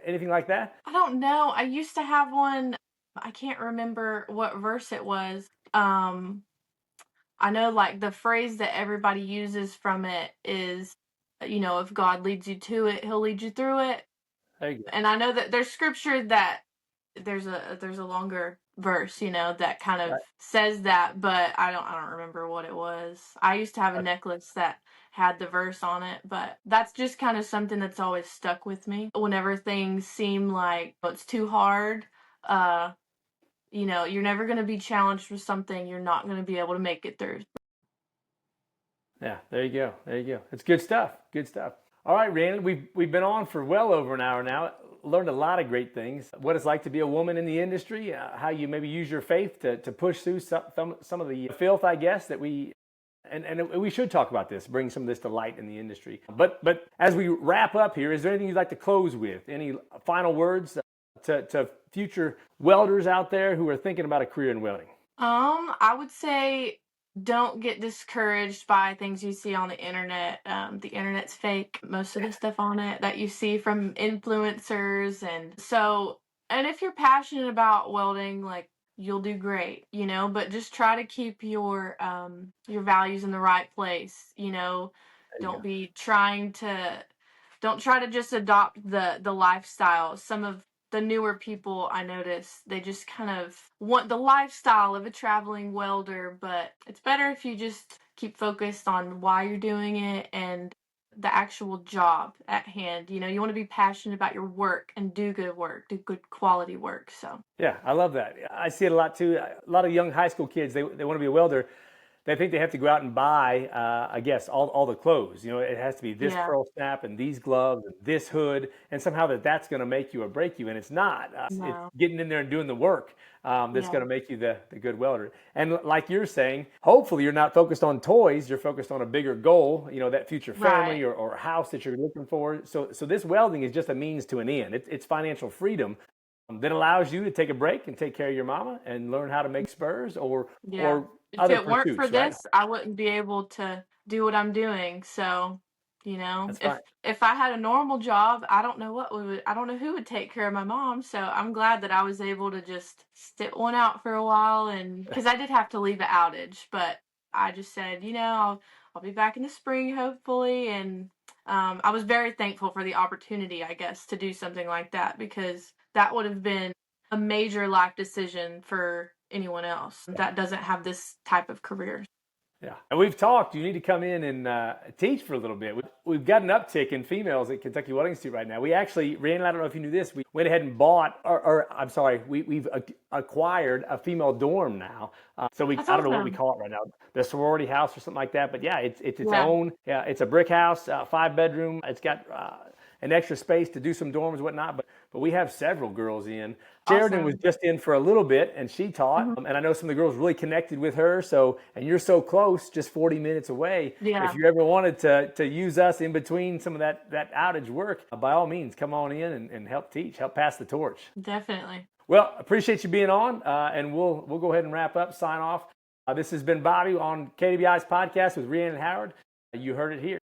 anything like that? I don't know. I used to have one. I can't remember what verse it was. I know like the phrase that everybody uses from it is, you know, if God leads you to it, he'll lead you through it. There you go. And I know that there's scripture that there's a longer verse, you know, that kind of Right. says that, but I don't remember what it was. I used to have a necklace that had the verse on it, but that's just kind of something that's always stuck with me. Whenever things seem like it's too hard, you know, you're never going to be challenged with something you're not going to be able to make it through. Yeah, there you go. There you go. It's good stuff. Good stuff. All right, Rhiannon, we've been on for well over an hour now. Learned a lot of great things. What it's like to be a woman in the industry, how you maybe use your faith to push through some of the filth, I guess, that we we should talk about this, bring some of this to light in the industry. But as we wrap up here, is there anything you'd like to close with? Any final words to future welders out there who are thinking about a career in welding? I would say don't get discouraged by things you see on the internet. The internet's fake. Most of the stuff on it that you see from influencers, and if you're passionate about welding, like you'll do great, you know. But just try to keep your values in the right place. You know, There you don't go. be trying to don't try to just adopt the lifestyle. Some of the newer people I notice, they just kind of want the lifestyle of a traveling welder, but it's better if you just keep focused on why you're doing it and the actual job at hand. You know, you want to be passionate about your work and do good work, do good quality work. So, Yeah, I love that. I see it a lot too. A lot of young high school kids, they want to be a welder. They think they have to go out and buy, I guess, all the clothes. You know, it has to be this yeah, pearl snap and these gloves and this hood, and somehow that's going to make you or break you, and it's not. It's no, getting in there and doing the work that's yeah, going to make you the good welder. And like you're saying, hopefully you're not focused on toys. You're focused on a bigger goal. You know, that future right, family or house that you're looking for. So this welding is just a means to an end. It's financial freedom that allows you to take a break and take care of your mama and learn how to make spurs yeah. or If other it weren't for pursuits, right? this, I wouldn't be able to do what I'm doing. So, you know, That's fine. if I had a normal job, I don't know who would take care of my mom. So I'm glad that I was able to just sit one out for a while, and because I did have to leave the outage, but I just said, you know, I'll be back in the spring hopefully, and I was very thankful for the opportunity, I guess, to do something like that, because that would have been a major life decision for anyone else that doesn't have this type of career. Yeah. And we've talked, you need to come in and teach for a little bit. We've got an uptick in females at Kentucky Welding Institute right now. We actually, Rhiannon, I don't know if you knew this, we went ahead and bought, or I'm sorry, we've acquired a female dorm now. So That's I don't know what we awesome. call it right now, the sorority house or something like that. But yeah, it's its Yeah, own, yeah, it's a brick house, 5-bedroom. It's got an extra space to do some dorms and whatnot. But we have several girls in. Sheridan was awesome. just in for a little bit, and she taught. Mhm. And I know some of the girls really connected with her. So, and you're so close, just 40 minutes away. If Yeah, you ever wanted to use us in between some of that outage work, by all means, come on in and help teach, help pass the torch. definitely. Well, appreciate you being on, and we'll go ahead and wrap up, sign off. This has been Bobby on KWI's podcast with Rhiannon Howard. You heard it here.